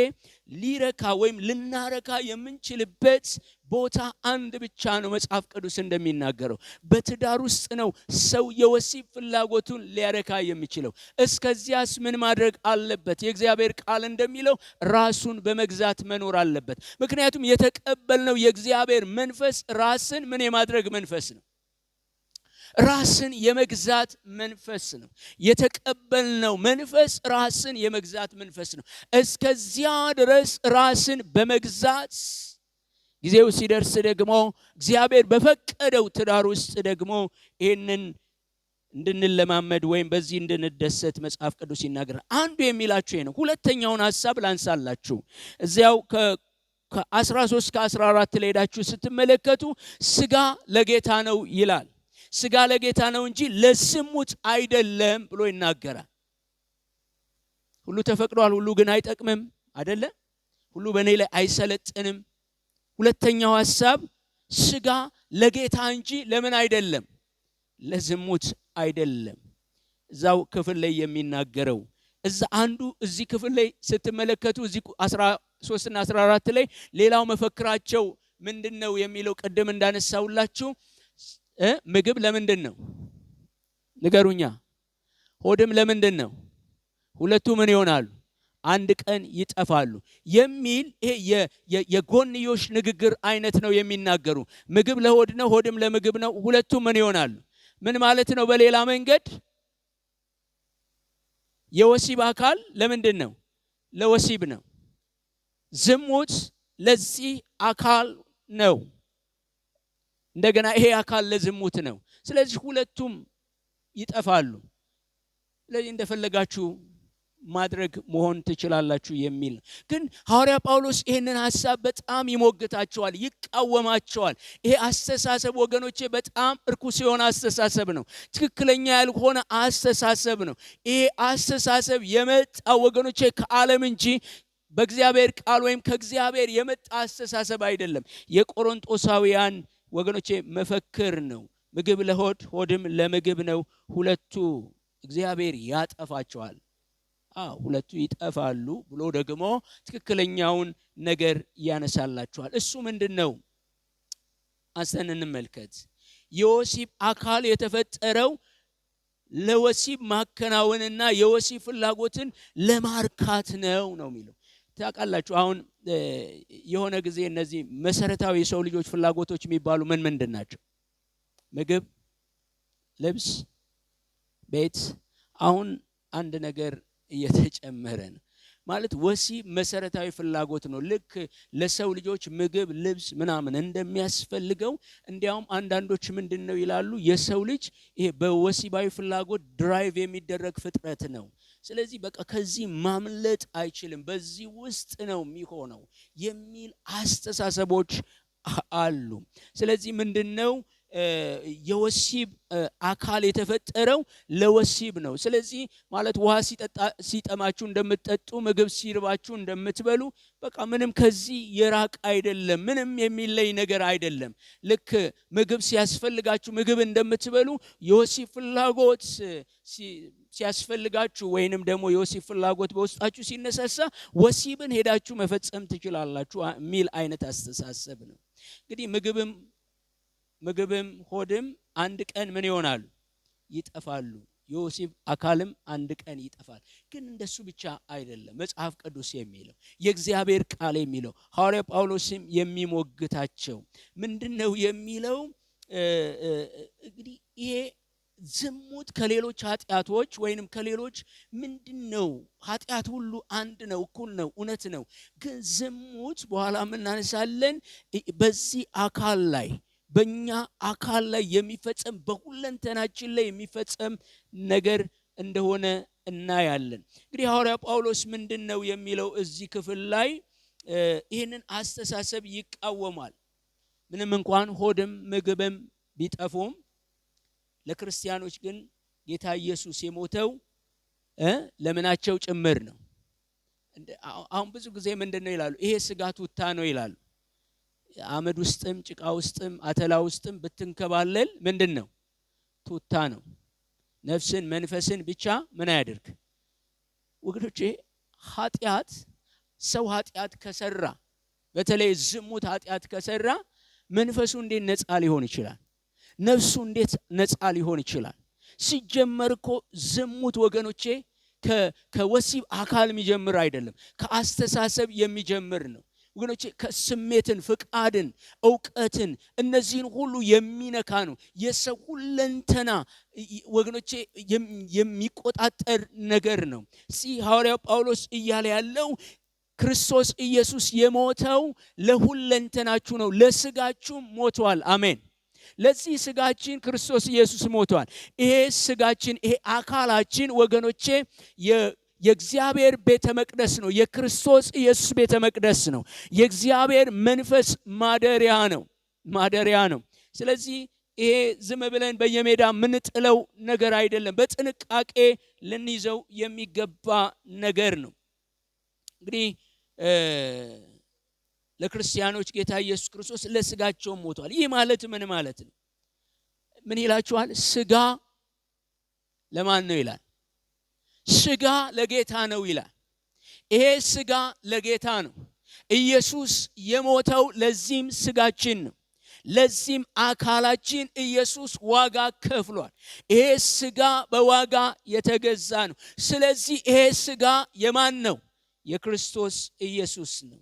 ሊረካ ወይም ልናረካ የምንችልበት ቦታ አንድ ብቻ ነው። መጽሐፍ ቅዱስ እንደሚናገረው በትዳር ውስጥ ነው ሰው የወሲብ ፍላጎቱን ሊያረካ የሚችለው። እስከዚያስ ምን ማድረግ አለበት? የእግዚአብሔር ቃል እንደሚለው ራሱን በመግዛት መኖር አለበት። ምክንያቱም የተቀበልነው የእግዚአብሔር መንፈስ ራስን ምን የማድረግ መንፈስ ነው? ራስን የመግዛት መንፈስ ነው። የተቀበልነው መንፈስ ራስን የመግዛት መንፈስ ነው። እስከዚያ ድረስ ራስን በመግዛት ጊዜው ሲደርስ ደግሞ እግዚአብሔር በፈቀደው ትዳር ውስጥ ደግሞ ይህንን እንድንለማመድ ወይም በዚህ እንድንደሰት መጽሐፍ ቅዱስ ይናገራል። አንዱ የሚላችሁ ይሄ ነው። ሁለተኛውን ሐሳብ ላንሳላችሁ። እዚያው ከ13 ከ14 ላይ ሄዳችሁ ስትመለከቱ ስጋ ለጌታ ነው ይላል። ስጋ ለጌታ ነው እንጂ ለዝሙት አይደለም ብሎ ይናገራል። ሁሉ ተፈቅዷል፣ ሁሉ ግን አይጠቅምም አይደለ? ሁሉ በእኔ ላይ አይሰለጥንም። ሁለተኛው ሐሳብ ስጋ ለጌታ እንጂ ለምን አይደለም? ለዝሙት አይደለም። እዛው ክፍል ላይ የሚናገረው እዛ አንዱ እዚህ ክፍል ላይ ስትመለከቱ እዚህ 13 እና 14 ላይ ሌላው መፈክራቸው ምንድነው የሚለው ቅድም እንዳነሳውላችሁ ምግብ ለምንድን ነው ንገሩኛ? ሆድም ለምንድን ነው? ሁለቱ ምን ይሆናሉ? አንድ ቀን ይጠፋሉ የሚል ይሄ የጎንዮሽ ንግግር አይነት ነው የሚናገሩ። ምግብ ለሆድ ነው፣ ሆድም ለምግብ ነው። ሁለቱም ምን ይሆናሉ? ምን ማለት ነው? በሌላ መንገድ የወሲብ አካል ለምንድን ነው? ለወሲብ ነው። ዝሙት ለዚህ አካል ነው። እንደገና ይሄ አካል ለዝሙት ነው። ስለዚህ ሁለቱም ይጠፋሉ። ስለዚህ እንደፈለጋችሁ ማድረግ መሆን ትችላላችሁ የሚል ነው። ግን ሐዋርያ ጳውሎስ ይሄንን ሐሳብ በጣም ይሞግታቸዋል፣ ይቃወማቸዋል። ይሄ አስተሳሰብ ወገኖቼ በጣም እርኩስ የሆነ አስተሳሰብ ነው። ትክክለኛ ያልሆነ አስተሳሰብ ነው። ይሄ አስተሳሰብ የመጣ ወገኖቼ ከዓለም እንጂ በእግዚአብሔር ቃል ወይም ከእግዚአብሔር የመጣ አስተሳሰብ አይደለም። የቆሮንቶሳውያን ወገኖቼ መፈክር ነው። ምግብ ለሆድ ሆድም ለምግብ ነው፣ ሁለቱ እግዚአብሔር ያጠፋቸዋል። ሁለቱ ይጠፋሉ ብሎ ደግሞ ትክክለኛውን ነገር ያነሳላቸዋል። እሱ ምንድነው? አስተን እንመልከት። የወሲብ አካል የተፈጠረው ለወሲብ ማከናወንና የወሲብ ፍላጎትን ለማርካት ነው የሚለው። ታውቃላችሁ አሁን የሆነ ጊዜ እነዚህ መሰረታዊ የሰው ልጆች ፍላጎቶች የሚባሉ ምንድን ናቸው? ምግብ፣ ልብስ፣ ቤት። አሁን አንድ ነገር እየተጨመረ ነው ማለት ወሲብ መሰረታዊ ፍላጎት ነው። ልክ ለሰው ልጆች ምግብ፣ ልብስ ምናምን እንደሚያስፈልገው እንዲያውም አንዳንዶች ምንድነው ይላሉ? የሰው ልጅ ይሄ በወሲባዊ ፍላጎት ድራይቭ የሚደረግ ፍጥረት ነው። ስለዚህ በቃ ከዚህ ማምለጥ አይችልም፣ በዚህ ውስጥ ነው የሚሆነው የሚል አስተሳሰቦች አሉ። ስለዚህ ምንድነው የወሲብ አካል የተፈጠረው ለወሲብ ነው። ስለዚህ ማለት ውሃ ሲጠማችሁ እንደምትጠጡ፣ ምግብ ሲርባችሁ እንደምትበሉ በቃ ምንም ከዚህ የራቅ አይደለም፣ ምንም የሚለይ ነገር አይደለም። ልክ ምግብ ሲያስፈልጋችሁ ምግብ እንደምትበሉ የወሲብ ፍላጎት ሲያስፈልጋችሁ ወይንም ደግሞ የወሲብ ፍላጎት በውስጣችሁ ሲነሳሳ ወሲብን ሄዳችሁ መፈጸም ትችላላችሁ የሚል አይነት አስተሳሰብ ነው። እንግዲህ ምግብም ሆድም አንድ ቀን ምን ይሆናሉ? ይጠፋሉ። የወሲብ አካልም አንድ ቀን ይጠፋል። ግን እንደሱ ብቻ አይደለም መጽሐፍ ቅዱስ የሚለው፣ የእግዚአብሔር ቃል የሚለው፣ ሐዋርያ ጳውሎስም የሚሞግታቸው ምንድነው የሚለው? እንግዲህ ይሄ ዝሙት ከሌሎች ኃጢአቶች ወይንም ከሌሎች ምንድነው? ኃጢአት ሁሉ አንድ ነው፣ እኩል ነው፣ እውነት ነው። ግን ዝሙት በኋላ እናነሳለን በዚህ አካል ላይ በእኛ አካል ላይ የሚፈጸም በሁለንተናችን ላይ የሚፈጸም ነገር እንደሆነ እናያለን። እንግዲህ ሐዋርያ ጳውሎስ ምንድነው የሚለው እዚህ ክፍል ላይ? ይህንን አስተሳሰብ ይቃወማል። ምንም እንኳን ሆድም ምግብም ቢጠፉም ለክርስቲያኖች ግን ጌታ ኢየሱስ የሞተው ለምናቸው ጭምር ነው። አሁን ብዙ ጊዜ ምንድነው ይላሉ? ይሄ ስጋ ቱታ ነው ይላሉ። አመድ ውስጥም ጭቃ ውስጥም አተላ ውስጥም ብትንከባለል ምንድነው? ቱታ ነው። ነፍስን መንፈስን ብቻ ምን ያድርግ? ወገኖቼ ኃጢአት ሰው ኃጢአት ከሰራ በተለይ ዝሙት ኃጢአት ከሰራ መንፈሱ እንዴት ነፃ ሊሆን ይችላል? ነፍሱ እንዴት ነፃ ሊሆን ይችላል? ሲጀመር እኮ ዝሙት ወገኖቼ ከወሲብ አካል የሚጀምር አይደለም፣ ከአስተሳሰብ የሚጀምር ነው። ወገኖቼ ከስሜትን፣ ፍቃድን፣ ዕውቀትን እነዚህን ሁሉ የሚነካ ነው። የሰው ሁለንተና ወገኖቼ የሚቆጣጠር ነገር ነው። ሐዋርያው ጳውሎስ እያለ ያለው ክርስቶስ ኢየሱስ የሞተው ለሁለንተናችሁ ነው፣ ለስጋችሁ ሞቷል። አሜን። ለዚህ ስጋችን ክርስቶስ ኢየሱስ ሞቷል። ይሄ ስጋችን ይሄ አካላችን ወገኖቼ የእግዚአብሔር ቤተ መቅደስ ነው። የክርስቶስ ኢየሱስ ቤተ መቅደስ ነው። የእግዚአብሔር መንፈስ ማደሪያ ነው። ስለዚህ ይሄ ዝም ብለን በየሜዳ የምንጥለው ነገር አይደለም። በጥንቃቄ ልንይዘው የሚገባ ነገር ነው። እንግዲህ ለክርስቲያኖች ጌታ ኢየሱስ ክርስቶስ ለስጋቸው ሞቷል። ይህ ማለት ምን ማለት ነው? ምን ይላችኋል? ስጋ ለማን ነው ይላል? ስጋ ለጌታ ነው ይላል። ይሄ ስጋ ለጌታ ነው። ኢየሱስ የሞተው ለዚህም ስጋችን ነው። ለዚህም አካላችን ኢየሱስ ዋጋ ከፍሏል። ይሄ ስጋ በዋጋ የተገዛ ነው። ስለዚህ ይሄ ስጋ የማን ነው? የክርስቶስ ኢየሱስ ነው።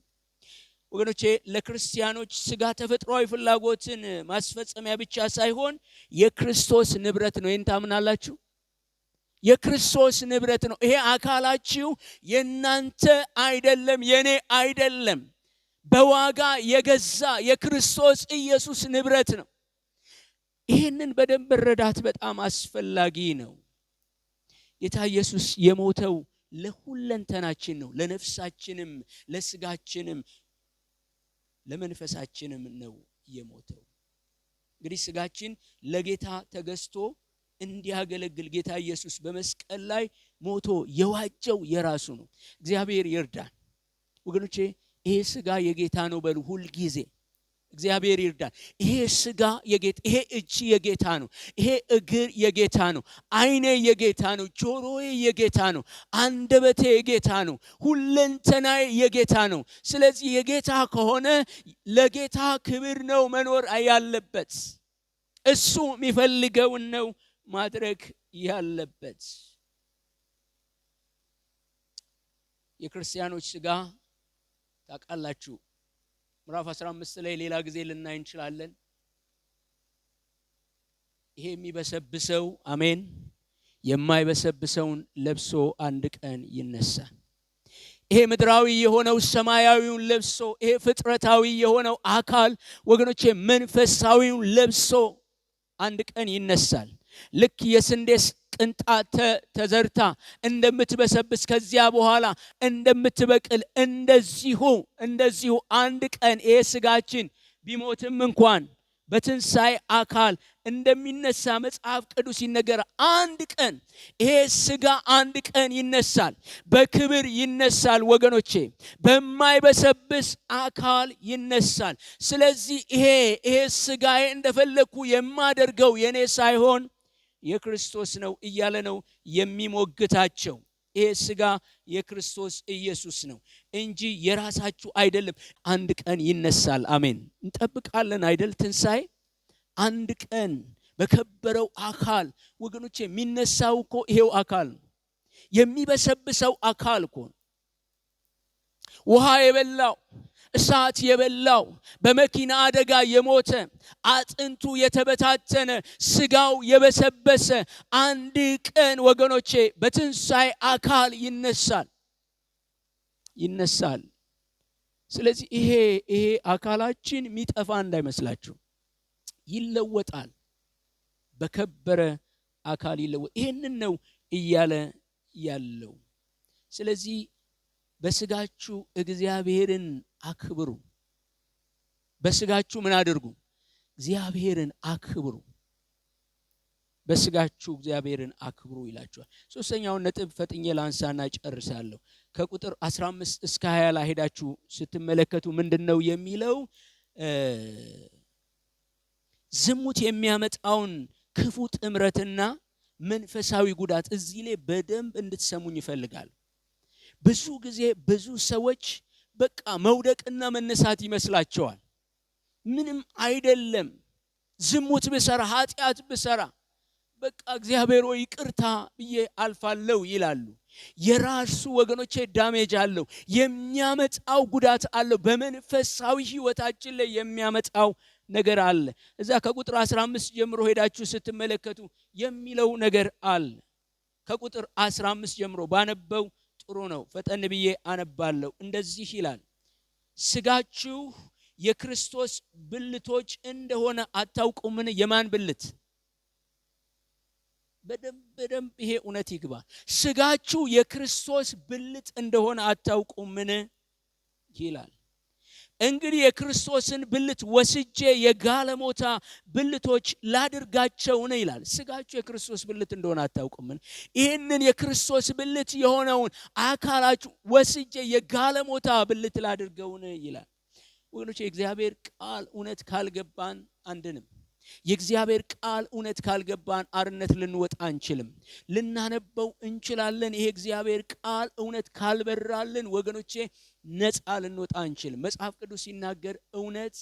ወገኖቼ ለክርስቲያኖች ስጋ ተፈጥሯዊ ፍላጎትን ማስፈጸሚያ ብቻ ሳይሆን የክርስቶስ ንብረት ነው። ይህን ታምናላችሁ? የክርስቶስ ንብረት ነው። ይሄ አካላችሁ የናንተ አይደለም፣ የኔ አይደለም። በዋጋ የገዛ የክርስቶስ ኢየሱስ ንብረት ነው። ይህንን በደንብ መረዳት በጣም አስፈላጊ ነው። ጌታ ኢየሱስ የሞተው ለሁለንተናችን ነው። ለነፍሳችንም፣ ለስጋችንም፣ ለመንፈሳችንም ነው የሞተው። እንግዲህ ስጋችን ለጌታ ተገዝቶ እንዲያገለግል ጌታ ኢየሱስ በመስቀል ላይ ሞቶ የዋጀው የራሱ ነው። እግዚአብሔር ይርዳን ወገኖቼ። ይሄ ስጋ የጌታ ነው በሉ ሁል ጊዜ። እግዚአብሔር ይርዳን። ይሄ ስጋ የጌታ፣ ይሄ እጅ የጌታ ነው። ይሄ እግር የጌታ ነው። አይኔ የጌታ ነው። ጆሮዬ የጌታ ነው። አንደበቴ የጌታ ነው። ሁለንተናዬ የጌታ ነው። ስለዚህ የጌታ ከሆነ ለጌታ ክብር ነው መኖር ያለበት። እሱ የሚፈልገውን ነው ማድረግ ያለበት። የክርስቲያኖች ስጋ ታውቃላችሁ ምዕራፍ 15 ላይ ሌላ ጊዜ ልናይ እንችላለን። ይሄ የሚበሰብሰው አሜን የማይበሰብሰውን ለብሶ አንድ ቀን ይነሳል። ይሄ ምድራዊ የሆነው ሰማያዊውን ለብሶ፣ ይሄ ፍጥረታዊ የሆነው አካል ወገኖቼ መንፈሳዊውን ለብሶ አንድ ቀን ይነሳል። ልክ የስንዴ ቅንጣት ተዘርታ እንደምትበሰብስ ከዚያ በኋላ እንደምትበቅል እንደዚሁ አንድ ቀን ይሄ ስጋችን ቢሞትም እንኳን በትንሣኤ አካል እንደሚነሳ መጽሐፍ ቅዱስ ይነገራል። አንድ ቀን ይሄ ስጋ አንድ ቀን ይነሳል፣ በክብር ይነሳል ወገኖቼ፣ በማይበሰብስ አካል ይነሳል። ስለዚህ ይሄ ስጋዬ እንደፈለኩ የማደርገው የኔ ሳይሆን የክርስቶስ ነው እያለ ነው የሚሞግታቸው። ይሄ ስጋ የክርስቶስ ኢየሱስ ነው እንጂ የራሳችሁ አይደለም። አንድ ቀን ይነሳል። አሜን። እንጠብቃለን አይደል? ትንሣኤ አንድ ቀን በከበረው አካል ወገኖቼ። የሚነሳው እኮ ይሄው አካል ነው። የሚበሰብሰው አካል እኮ ነው። ውሃ የበላው፣ እሳት የበላው፣ በመኪና አደጋ የሞተ፣ አጥንቱ የተበታተነ፣ ስጋው የበሰበሰ አንድ ቀን ወገኖቼ በትንሣኤ አካል ይነሳል። ስለዚህ ይሄ አካላችን የሚጠፋ እንዳይመስላችሁ፣ ይለወጣል። በከበረ አካል ይለወጥ። ይሄንን ነው እያለ ያለው። ስለዚህ በስጋችሁ እግዚአብሔርን አክብሩ። በስጋችሁ ምን አድርጉ? እግዚአብሔርን አክብሩ። በስጋችሁ እግዚአብሔርን አክብሩ ይላችኋል። ሶስተኛውን ነጥብ ፈጥኜ ላንሳና ጨርሳለሁ። ከቁጥር 15 እስከ 20 ላይ ሄዳችሁ ስትመለከቱ ምንድነው የሚለው? ዝሙት የሚያመጣውን ክፉ ጥምረትና መንፈሳዊ ጉዳት እዚህ ላይ በደንብ እንድትሰሙኝ ይፈልጋል። ብዙ ጊዜ ብዙ ሰዎች በቃ መውደቅና መነሳት ይመስላቸዋል። ምንም አይደለም። ዝሙት ብሰራ፣ ኃጢአት ብሰራ በቃ እግዚአብሔር ሆይ ይቅርታ ብዬ አልፋለሁ ይላሉ። የራሱ ወገኖቼ ዳሜጅ አለው፣ የሚያመጣው ጉዳት አለው። በመንፈሳዊ ህይወታችን ላይ የሚያመጣው ነገር አለ። እዛ ከቁጥር 15 ጀምሮ ሄዳችሁ ስትመለከቱ የሚለው ነገር አለ። ከቁጥር 15 ጀምሮ ባነበው ጥሩ ነው። ፈጠን ብዬ አነባለሁ። እንደዚህ ይላል፣ ስጋችሁ የክርስቶስ ብልቶች እንደሆነ አታውቁምን? የማን ብልት? በደንብ ይሄ እውነት ይግባ። ስጋችሁ የክርስቶስ ብልት እንደሆነ አታውቁምን ይላል። እንግዲህ የክርስቶስን ብልት ወስጄ የጋለሞታ ብልቶች ላድርጋቸው ነው ይላል። ስጋችሁ የክርስቶስ ብልት እንደሆነ አታውቁምን? ይህንን የክርስቶስ ብልት የሆነውን አካላችሁ ወስጄ የጋለሞታ ብልት ላድርገው ነው ይላል። ወገኖች የእግዚአብሔር ቃል እውነት ካልገባን አንድንም። የእግዚአብሔር ቃል እውነት ካልገባን አርነት ልንወጣ አንችልም። ልናነበው እንችላለን። ይሄ እግዚአብሔር ቃል እውነት ካልበራልን ወገኖቼ ነፃ ልንወጣ አንችልም። መጽሐፍ ቅዱስ ሲናገር እውነት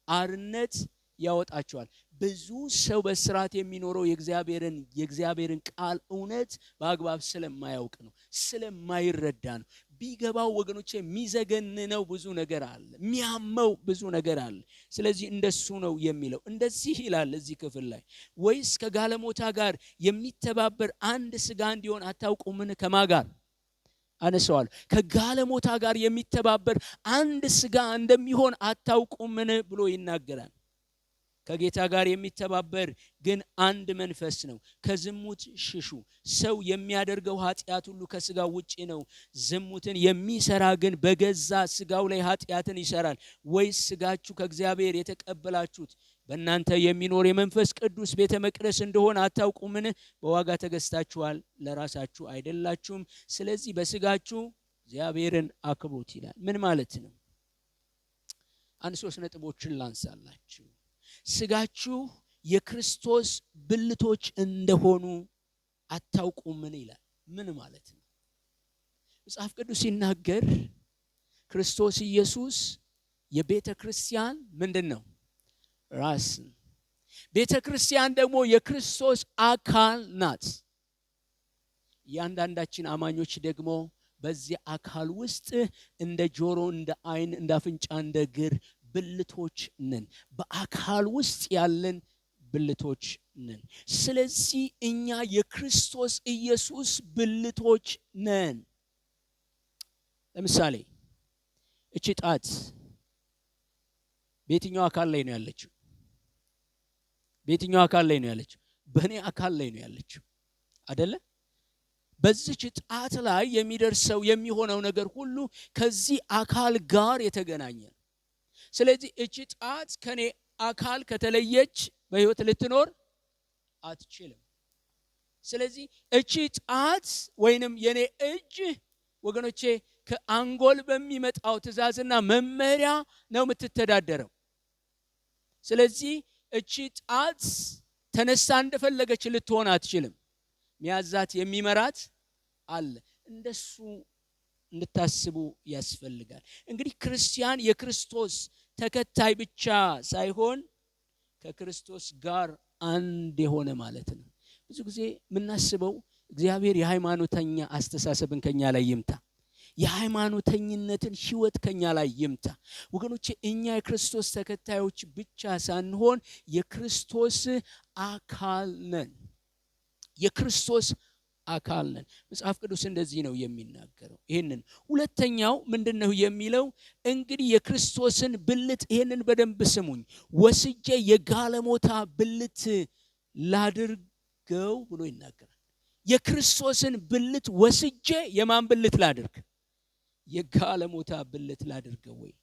አርነት ያወጣቸዋል። ብዙ ሰው በስራት የሚኖረው የእግዚአብሔርን ቃል እውነት በአግባብ ስለማያውቅ ነው፣ ስለማይረዳ ነው። ቢገባው ወገኖቼ የሚዘገንነው ብዙ ነገር አለ፣ የሚያመው ብዙ ነገር አለ። ስለዚህ እንደሱ ነው የሚለው። እንደዚህ ይላል እዚህ ክፍል ላይ ወይስ ከጋለሞታ ጋር የሚተባበር አንድ ስጋ እንዲሆን አታውቁምን? ከማ ጋር አነሳዋለሁ። ከጋለሞታ ጋር የሚተባበር አንድ ስጋ እንደሚሆን አታውቁምን ብሎ ይናገራል። ከጌታ ጋር የሚተባበር ግን አንድ መንፈስ ነው። ከዝሙት ሽሹ። ሰው የሚያደርገው ኃጢአት ሁሉ ከስጋው ውጪ ነው። ዝሙትን የሚሰራ ግን በገዛ ስጋው ላይ ኃጢአትን ይሰራል። ወይስ ስጋችሁ ከእግዚአብሔር የተቀበላችሁት በእናንተ የሚኖር የመንፈስ ቅዱስ ቤተ መቅደስ እንደሆነ አታውቁምን? በዋጋ ተገዝታችኋል፣ ለራሳችሁ አይደላችሁም። ስለዚህ በስጋችሁ እግዚአብሔርን አክብሩት ይላል። ምን ማለት ነው? አንድ 3 ነጥቦችን ላንሳላችሁ። ስጋችሁ የክርስቶስ ብልቶች እንደሆኑ አታውቁምን ይላል። ምን ማለት ነው? መጽሐፍ ቅዱስ ሲናገር ክርስቶስ ኢየሱስ የቤተ ክርስቲያን ምንድነው? ራስ። ቤተ ክርስቲያን ደግሞ የክርስቶስ አካል ናት። እያንዳንዳችን አማኞች ደግሞ በዚህ አካል ውስጥ እንደ ጆሮ፣ እንደ አይን፣ እንደ አፍንጫ፣ እንደ እግር ብልቶች ነን። በአካል ውስጥ ያለን ብልቶች ነን። ስለዚህ እኛ የክርስቶስ ኢየሱስ ብልቶች ነን። ለምሳሌ እቺ ጣት በየትኛው አካል ላይ ነው ያለችው? በየትኛው አካል ላይ ነው ያለችው? በእኔ አካል ላይ ነው ያለችው አይደለ? በዚች ጣት ላይ የሚደርሰው የሚሆነው ነገር ሁሉ ከዚህ አካል ጋር የተገናኘ ነው። ስለዚህ እቺ ጣት ከኔ አካል ከተለየች በህይወት ልትኖር አትችልም። ስለዚህ እቺ ጣት ወይንም የኔ እጅ ወገኖቼ ከአንጎል በሚመጣው ትእዛዝና መመሪያ ነው የምትተዳደረው። ስለዚህ እቺ ጣት ተነሳ እንደፈለገች ልትሆን አትችልም። ሚያዛት የሚመራት አለ። እንደሱ እንድታስቡ ያስፈልጋል። እንግዲህ ክርስቲያን የክርስቶስ ተከታይ ብቻ ሳይሆን ከክርስቶስ ጋር አንድ የሆነ ማለት ነው። ብዙ ጊዜ የምናስበው እግዚአብሔር የሃይማኖተኛ አስተሳሰብን ከኛ ላይ ይምታ፣ የሃይማኖተኝነትን ህይወት ከኛ ላይ ይምታ። ወገኖቼ እኛ የክርስቶስ ተከታዮች ብቻ ሳንሆን የክርስቶስ አካል ነን። የክርስቶስ አካል ነን። መጽሐፍ ቅዱስ እንደዚህ ነው የሚናገረው። ይሄንን ሁለተኛው ምንድነው የሚለው? እንግዲህ የክርስቶስን ብልት፣ ይሄንን በደንብ ስሙኝ፣ ወስጄ የጋለሞታ ብልት ላድርገው ብሎ ይናገራል። የክርስቶስን ብልት ወስጄ የማን ብልት ላድርግ? የጋለሞታ ብልት ላድርገው ወይ?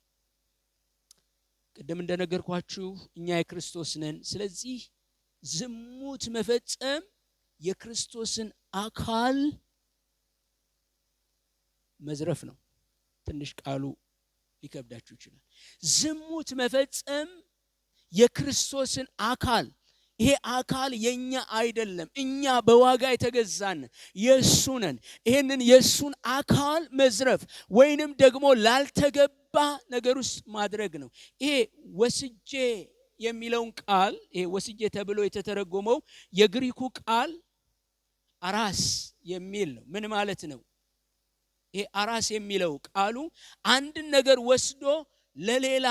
ቀደም እንደነገርኳችሁ እኛ የክርስቶስ ነን። ስለዚህ ዝሙት መፈጸም የክርስቶስን አካል መዝረፍ ነው። ትንሽ ቃሉ ሊከብዳችሁ ይችላል። ዝሙት መፈጸም የክርስቶስን አካል፣ ይሄ አካል የኛ አይደለም፣ እኛ በዋጋ የተገዛን የሱ ነን። ይሄንን የሱን አካል መዝረፍ ወይንም ደግሞ ላልተገባ ነገር ውስጥ ማድረግ ነው። ይሄ ወስጄ የሚለውን ቃል፣ ይሄ ወስጄ ተብሎ የተተረጎመው የግሪኩ ቃል አራስ የሚል ነው። ምን ማለት ነው? ይሄ አራስ የሚለው ቃሉ አንድን ነገር ወስዶ ለሌላ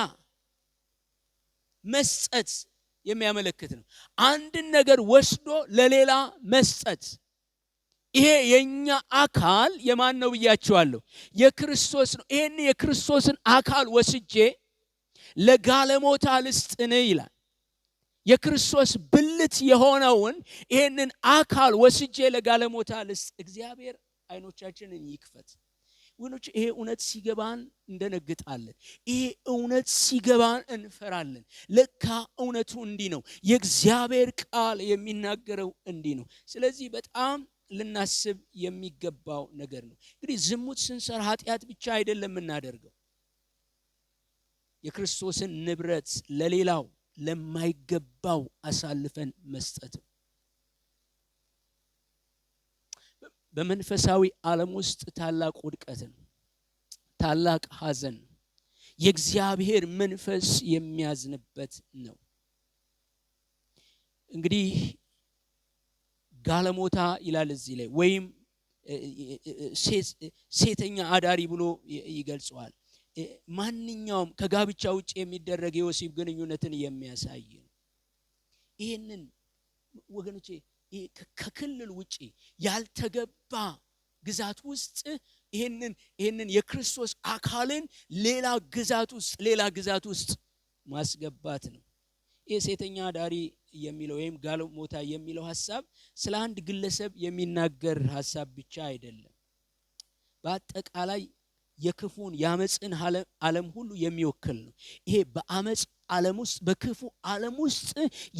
መስጠት የሚያመለክት ነው። አንድን ነገር ወስዶ ለሌላ መስጠት። ይሄ የኛ አካል የማን ነው ብያችኋለሁ? የክርስቶስ ነው። ይሄን የክርስቶስን አካል ወስጄ ለጋለሞታ ልስጥን ይላል። የክርስቶስ ብልት የሆነውን ይሄንን አካል ወስጄ ለጋለሞታ ልስጥ። እግዚአብሔር አይኖቻችንን ይክፈት። ወንዶች ይሄ እውነት ሲገባን እንደነግጣለን። ይሄ እውነት ሲገባን እንፈራለን። ለካ እውነቱ እንዲህ ነው። የእግዚአብሔር ቃል የሚናገረው እንዲህ ነው። ስለዚህ በጣም ልናስብ የሚገባው ነገር ነው። እንግዲህ ዝሙት ስንሰራ ኃጢአት ብቻ አይደለም የምናደርገው። የክርስቶስን ንብረት ለሌላው ለማይገባው አሳልፈን መስጠት። በመንፈሳዊ ዓለም ውስጥ ታላቅ ውድቀት ነው፣ ታላቅ ሐዘን ነው። የእግዚአብሔር መንፈስ የሚያዝንበት ነው። እንግዲህ ጋለሞታ ይላል እዚህ ላይ፣ ወይም ሴተኛ አዳሪ ብሎ ይገልጸዋል። ማንኛውም ከጋብቻ ውጭ የሚደረግ የወሲብ ግንኙነትን የሚያሳይ ነው። ይሄንን ወገኖቼ ከክልል ውጪ ያልተገባ ግዛት ውስጥ ይሄንን የክርስቶስ አካልን ሌላ ግዛት ውስጥ ማስገባት ነው። ይሄ ሴተኛ አዳሪ የሚለው ወይም ጋለሞታ የሚለው ሐሳብ ስለ አንድ ግለሰብ የሚናገር ሐሳብ ብቻ አይደለም። በአጠቃላይ የክፉን ያመጽን ዓለም ሁሉ የሚወክል ነው። ይሄ በአመጽ ዓለም ውስጥ በክፉ ዓለም ውስጥ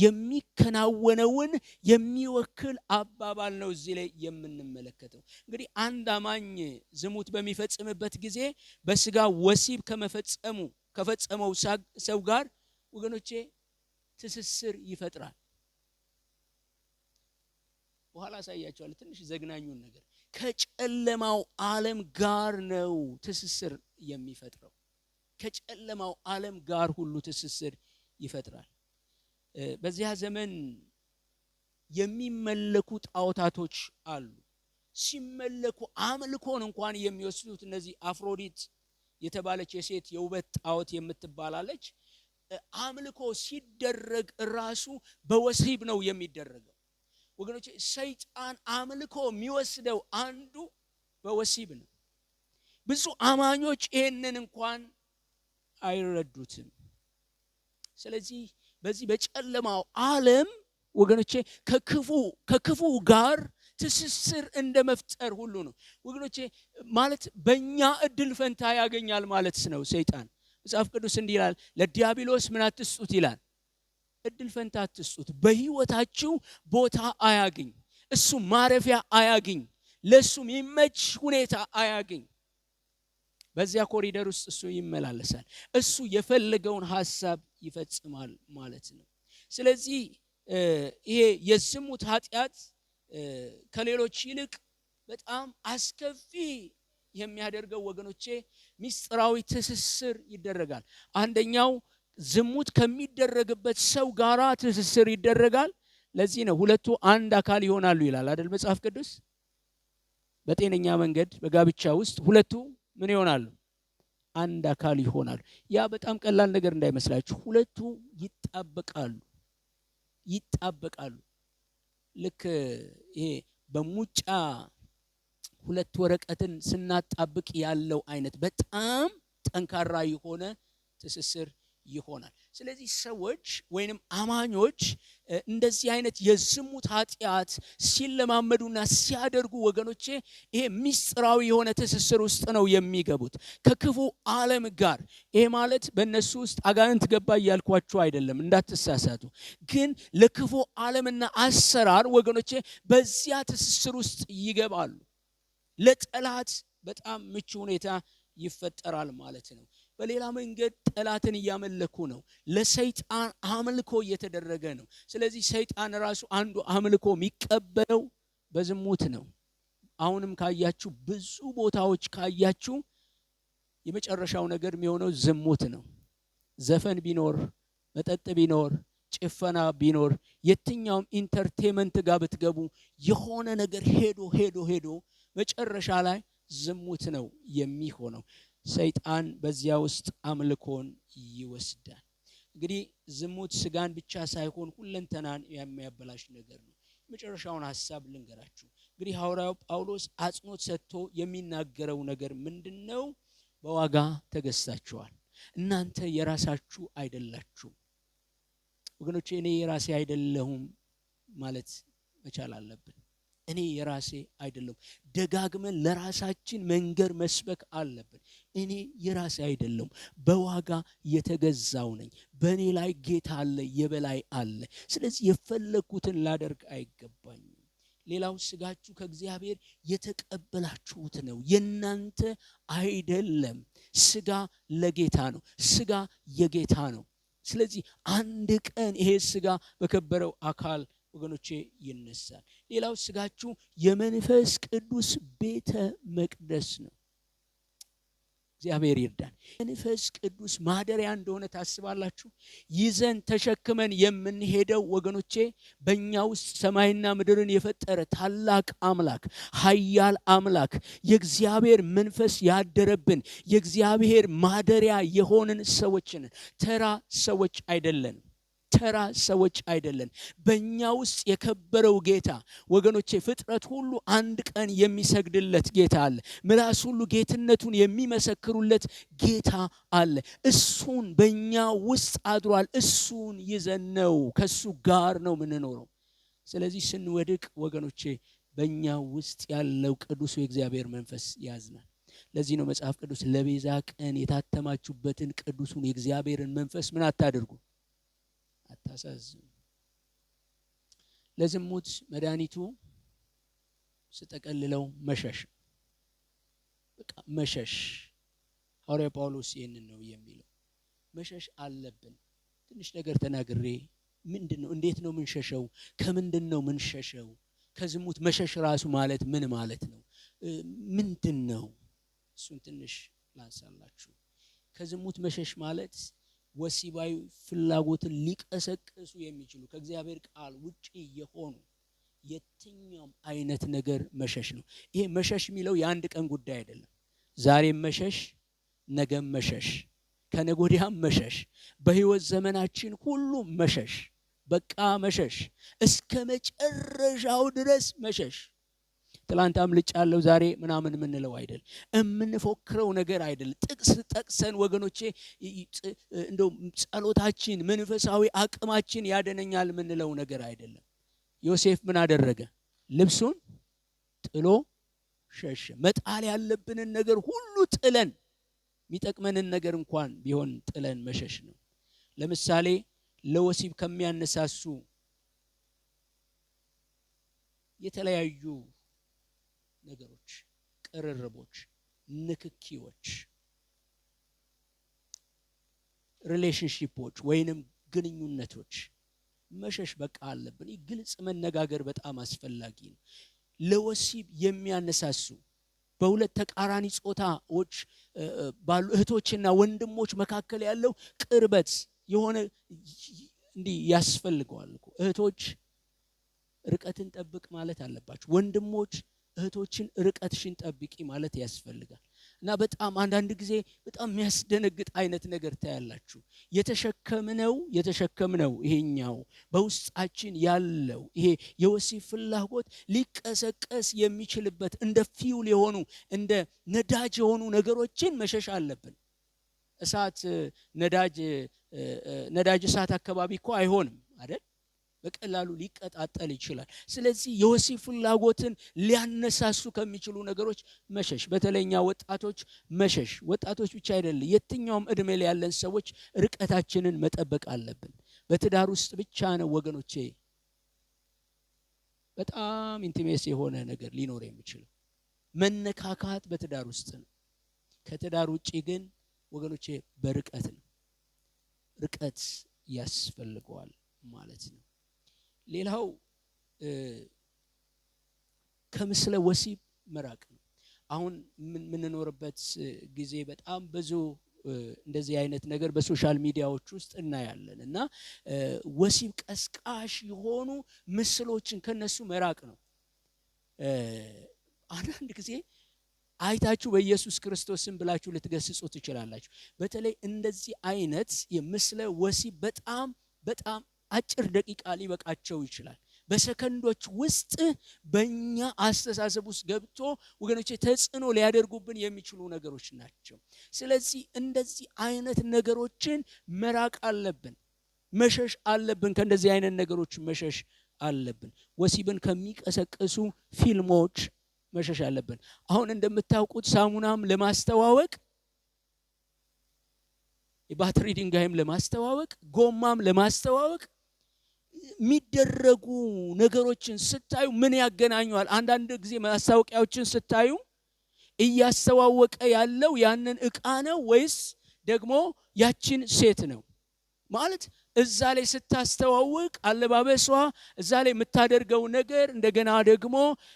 የሚከናወነውን የሚወክል አባባል ነው እዚህ ላይ የምንመለከተው። እንግዲህ አንድ አማኝ ዝሙት በሚፈጽምበት ጊዜ በስጋ ወሲብ ከፈጸመው ሰው ጋር ወገኖቼ ትስስር ይፈጥራል። በኋላ አሳያቸዋለሁ ትንሽ ዘግናኙን ነገር። ከጨለማው ዓለም ጋር ነው ትስስር የሚፈጥረው። ከጨለማው ዓለም ጋር ሁሉ ትስስር ይፈጥራል። በዚያ ዘመን የሚመለኩ ጣዖታቶች አሉ። ሲመለኩ አምልኮን እንኳን የሚወስዱት እነዚህ አፍሮዲት የተባለች የሴት የውበት ጣዖት የምትባላለች። አምልኮ ሲደረግ ራሱ በወሲብ ነው የሚደረገው። ወገኖች ሰይጣን አምልኮ የሚወስደው አንዱ በወሲብ ነው። ብዙ አማኞች ይሄንን እንኳን አይረዱትም። ስለዚህ በዚህ በጨለማው ዓለም ወገኖቼ ከክፉ ጋር ትስስር እንደመፍጠር ሁሉ ነው። ወገኖቼ ማለት በእኛ እድል ፈንታ ያገኛል ማለት ነው ሰይጣን። መጽሐፍ ቅዱስ እንዲህ ይላል፣ ለዲያብሎስ ምን አትስጡት ይላል? እድል ፈንታ አትስጡት። በህይወታችሁ ቦታ አያግኝ፣ እሱ ማረፊያ አያግኝ፣ ለሱ የሚመች ሁኔታ አያግኝ። በዚያ ኮሪደር ውስጥ እሱ ይመላለሳል፣ እሱ የፈለገውን ሐሳብ ይፈጽማል ማለት ነው። ስለዚህ ይሄ የዝሙት ኃጢአት ከሌሎች ይልቅ በጣም አስከፊ የሚያደርገው ወገኖቼ ሚስጥራዊ ትስስር ይደረጋል። አንደኛው ዝሙት ከሚደረግበት ሰው ጋራ ትስስር ይደረጋል። ለዚህ ነው ሁለቱ አንድ አካል ይሆናሉ ይላል አይደል መጽሐፍ ቅዱስ። በጤነኛ መንገድ በጋብቻ ውስጥ ሁለቱ ምን ይሆናሉ? አንድ አካል ይሆናሉ። ያ በጣም ቀላል ነገር እንዳይመስላችሁ። ሁለቱ ይጣበቃሉ። ልክ ይሄ በሙጫ ሁለት ወረቀትን ስናጣብቅ ያለው አይነት በጣም ጠንካራ የሆነ ትስስር ይሆናል። ስለዚህ ሰዎች ወይንም አማኞች እንደዚህ አይነት የዝሙት ኃጢአት ሲለማመዱና ሲያደርጉ ወገኖቼ ይሄ ሚስጥራዊ የሆነ ትስስር ውስጥ ነው የሚገቡት ከክፉ ዓለም ጋር። ይሄ ማለት በእነሱ ውስጥ አጋንንት ገባ እያልኳችሁ አይደለም፣ እንዳትሳሳቱ። ግን ለክፉ ዓለምና አሰራር ወገኖቼ በዚያ ትስስር ውስጥ ይገባሉ። ለጠላት በጣም ምቹ ሁኔታ ይፈጠራል ማለት ነው። በሌላ መንገድ ጠላትን እያመለኩ ነው። ለሰይጣን አምልኮ እየተደረገ ነው። ስለዚህ ሰይጣን ራሱ አንዱ አምልኮ የሚቀበለው በዝሙት ነው። አሁንም ካያችሁ ብዙ ቦታዎች ካያችሁ የመጨረሻው ነገር የሚሆነው ዝሙት ነው። ዘፈን ቢኖር፣ መጠጥ ቢኖር፣ ጭፈና ቢኖር፣ የትኛውም ኢንተርቴንመንት ጋር ብትገቡ የሆነ ነገር ሄዶ መጨረሻ ላይ ዝሙት ነው የሚሆነው። ሰይጣን በዚያ ውስጥ አምልኮን ይወስዳል። እንግዲህ ዝሙት ስጋን ብቻ ሳይሆን ሁለንተናን የሚያበላሽ ነገር ነው። መጨረሻውን ሐሳብ ልንገራችሁ። እንግዲህ ሐዋርያው ጳውሎስ አጽንኦት ሰጥቶ የሚናገረው ነገር ምንድነው? በዋጋ ተገዝታችኋል፣ እናንተ የራሳችሁ አይደላችሁም። ወገኖቼ እኔ የራሴ አይደለሁም ማለት መቻል አለብን። እኔ የራሴ አይደለም። ደጋግመን ለራሳችን መንገር መስበክ አለብን። እኔ የራሴ አይደለም፣ በዋጋ የተገዛው ነኝ። በእኔ ላይ ጌታ አለ፣ የበላይ አለ። ስለዚህ የፈለኩትን ላደርግ አይገባኝም። ሌላው ስጋችሁ ከእግዚአብሔር የተቀበላችሁት ነው፣ የናንተ አይደለም። ስጋ ለጌታ ነው፣ ስጋ የጌታ ነው። ስለዚህ አንድ ቀን ይሄ ስጋ በከበረው አካል ወገኖቼ ይነሳል። ሌላው ስጋችሁ የመንፈስ ቅዱስ ቤተ መቅደስ ነው። እግዚአብሔር ይርዳን። መንፈስ ቅዱስ ማደሪያ እንደሆነ ታስባላችሁ? ይዘን ተሸክመን የምንሄደው ወገኖቼ በእኛ ውስጥ ሰማይና ምድርን የፈጠረ ታላቅ አምላክ፣ ኃያል አምላክ፣ የእግዚአብሔር መንፈስ ያደረብን የእግዚአብሔር ማደሪያ የሆንን ሰዎችን ተራ ሰዎች አይደለንም። ተራ ሰዎች አይደለን። በእኛ ውስጥ የከበረው ጌታ ወገኖቼ ፍጥረት ሁሉ አንድ ቀን የሚሰግድለት ጌታ አለ። ምላስ ሁሉ ጌትነቱን የሚመሰክሩለት ጌታ አለ። እሱን በእኛ ውስጥ አድሯል። እሱን ይዘን ነው ከሱ ጋር ነው የምንኖረው። ስለዚህ ስንወድቅ ወገኖቼ በእኛ ውስጥ ያለው ቅዱሱ የእግዚአብሔር መንፈስ ያዝናል። ለዚህ ነው መጽሐፍ ቅዱስ ለቤዛ ቀን የታተማችሁበትን ቅዱሱን የእግዚአብሔርን መንፈስ ምን አታድርጉ፣ አታሳዝኑ። ለዝሙት መድኃኒቱ ስጠቀልለው መሸሽ፣ በቃ መሸሽ። ሐዋርያ ጳውሎስ ይህንን ነው የሚለው። መሸሽ አለብን። ትንሽ ነገር ተናግሬ ምንድነው እንዴት ነው ምንሸሸው? ከምንድነው ምንሸሸው? ከዝሙት መሸሽ ራሱ ማለት ምን ማለት ነው? ምንድነው? እሱን ትንሽ ላንሳላችሁ። ከዝሙት መሸሽ ማለት ወሲባዊ ፍላጎትን ሊቀሰቅሱ የሚችሉ ከእግዚአብሔር ቃል ውጪ የሆኑ የትኛውም አይነት ነገር መሸሽ ነው። ይሄ መሸሽ የሚለው የአንድ ቀን ጉዳይ አይደለም። ዛሬም መሸሽ፣ ነገም መሸሽ፣ ከነገ ወዲያም መሸሽ፣ በህይወት ዘመናችን ሁሉ መሸሽ፣ በቃ መሸሽ፣ እስከ መጨረሻው ድረስ መሸሽ። ትላንት አምልጫለሁ ዛሬ ምናምን የምንለው አይደል። የምንፎክረው ነገር አይደል። ጥቅስ ጠቅሰን ወገኖቼ እንደው ጸሎታችን መንፈሳዊ አቅማችን ያደነኛል የምንለው ነገር አይደለም። ዮሴፍ ምን አደረገ? ልብሱን ጥሎ ሸሸ። መጣል ያለብንን ነገር ሁሉ ጥለን የሚጠቅመንን ነገር እንኳን ቢሆን ጥለን መሸሽ ነው። ለምሳሌ ለወሲብ ከሚያነሳሱ የተለያዩ ነገሮች፣ ቅርርቦች፣ ንክኪዎች፣ ሪሌሽንሺፖች ወይንም ግንኙነቶች መሸሽ በቃ አለብን። ግልጽ መነጋገር በጣም አስፈላጊ ነው። ለወሲብ የሚያነሳሱ በሁለት ተቃራኒ ጾታዎች ባሉ እህቶችና ወንድሞች መካከል ያለው ቅርበት የሆነ እንዲህ ያስፈልገዋል እኮ። እህቶች ርቀትን ጠብቅ ማለት አለባቸው። ወንድሞች እህቶችን ርቀትሽን ጠብቂ ማለት ያስፈልጋል። እና በጣም አንዳንድ ጊዜ በጣም የሚያስደነግጥ አይነት ነገር ታያላችሁ። የተሸከምነው ይሄኛው በውስጣችን ያለው ይሄ የወሲብ ፍላጎት ሊቀሰቀስ የሚችልበት እንደ ፊውል የሆኑ እንደ ነዳጅ የሆኑ ነገሮችን መሸሽ አለብን። እሳት ነዳጅ እሳት አካባቢ እኮ አይሆንም አይደል? በቀላሉ ሊቀጣጠል ይችላል። ስለዚህ የወሲብ ፍላጎትን ሊያነሳሱ ከሚችሉ ነገሮች መሸሽ፣ በተለይኛ ወጣቶች መሸሽ። ወጣቶች ብቻ አይደለም፣ የትኛውም እድሜ ላይ ያለን ሰዎች ርቀታችንን መጠበቅ አለብን። በትዳር ውስጥ ብቻ ነው ወገኖቼ በጣም ኢንቲሜሲ የሆነ ነገር ሊኖር የሚችለው። መነካካት በትዳር ውስጥ ነው። ከትዳር ውጪ ግን ወገኖቼ በርቀት ነው። ርቀት ያስፈልገዋል ማለት ነው። ሌላው ከምስለ ወሲብ መራቅ ነው። አሁን የምንኖርበት ጊዜ በጣም ብዙ እንደዚህ አይነት ነገር በሶሻል ሚዲያዎች ውስጥ እናያለን እና ወሲብ ቀስቃሽ የሆኑ ምስሎችን ከነሱ መራቅ ነው። አንዳንድ ጊዜ አይታችሁ በኢየሱስ ክርስቶስን ብላችሁ ልትገስጹ ትችላላችሁ። በተለይ እንደዚህ አይነት የምስለ ወሲብ በጣም አጭር ደቂቃ ሊበቃቸው ይችላል። በሰከንዶች ውስጥ በእኛ አስተሳሰብ ውስጥ ገብቶ ወገኖቼ ተጽዕኖ ሊያደርጉብን የሚችሉ ነገሮች ናቸው። ስለዚህ እንደዚህ አይነት ነገሮችን መራቅ አለብን፣ መሸሽ አለብን። ከእንደዚህ አይነት ነገሮች መሸሽ አለብን። ወሲብን ከሚቀሰቅሱ ፊልሞች መሸሽ አለብን። አሁን እንደምታውቁት ሳሙናም ለማስተዋወቅ፣ የባትሪ ድንጋይም ለማስተዋወቅ፣ ጎማም ለማስተዋወቅ የሚደረጉ ነገሮችን ስታዩ ምን ያገናኙዋል? አንዳንድ ጊዜ ማስታወቂያዎችን ስታዩ እያስተዋወቀ ያለው ያንን ዕቃ ነው ወይስ ደግሞ ያችን ሴት ነው? ማለት እዛ ላይ ስታስተዋውቅ አለባበሷ፣ እዛ ላይ የምታደርገው ነገር፣ እንደገና ደግሞ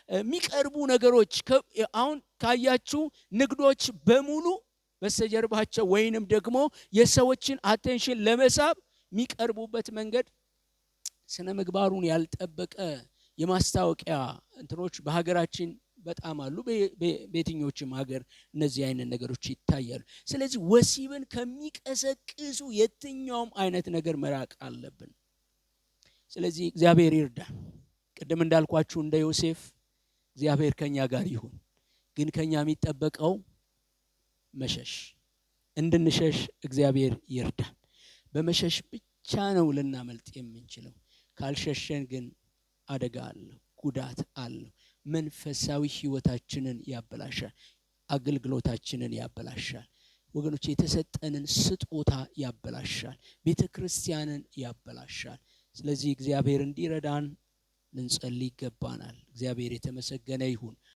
የሚቀርቡ ነገሮች አሁን ካያችሁ ንግዶች በሙሉ በስተጀርባቸው ወይንም ደግሞ የሰዎችን አቴንሽን ለመሳብ የሚቀርቡበት መንገድ ስነ ምግባሩን ያልጠበቀ የማስታወቂያ እንትኖች በሀገራችን በጣም አሉ። በየትኞችም ሀገር እነዚህ አይነት ነገሮች ይታያሉ። ስለዚህ ወሲብን ከሚቀሰቅሱ የትኛውም አይነት ነገር መራቅ አለብን። ስለዚህ እግዚአብሔር ይርዳን። ቅድም እንዳልኳችሁ እንደ ዮሴፍ እግዚአብሔር ከኛ ጋር ይሁን። ግን ከኛ የሚጠበቀው መሸሽ፣ እንድንሸሽ እግዚአብሔር ይርዳን። በመሸሽ ብቻ ነው ልናመልጥ የምንችለው። ካልሸሸን ግን አደጋ አለው፣ ጉዳት አለው። መንፈሳዊ ህይወታችንን ያበላሻል፣ አገልግሎታችንን ያበላሻል። ወገኖች የተሰጠንን ስጦታ ያበላሻል፣ ቤተክርስቲያንን ያበላሻል። ስለዚህ እግዚአብሔር እንዲረዳን ልንጸልይ ይገባናል። እግዚአብሔር የተመሰገነ ይሁን።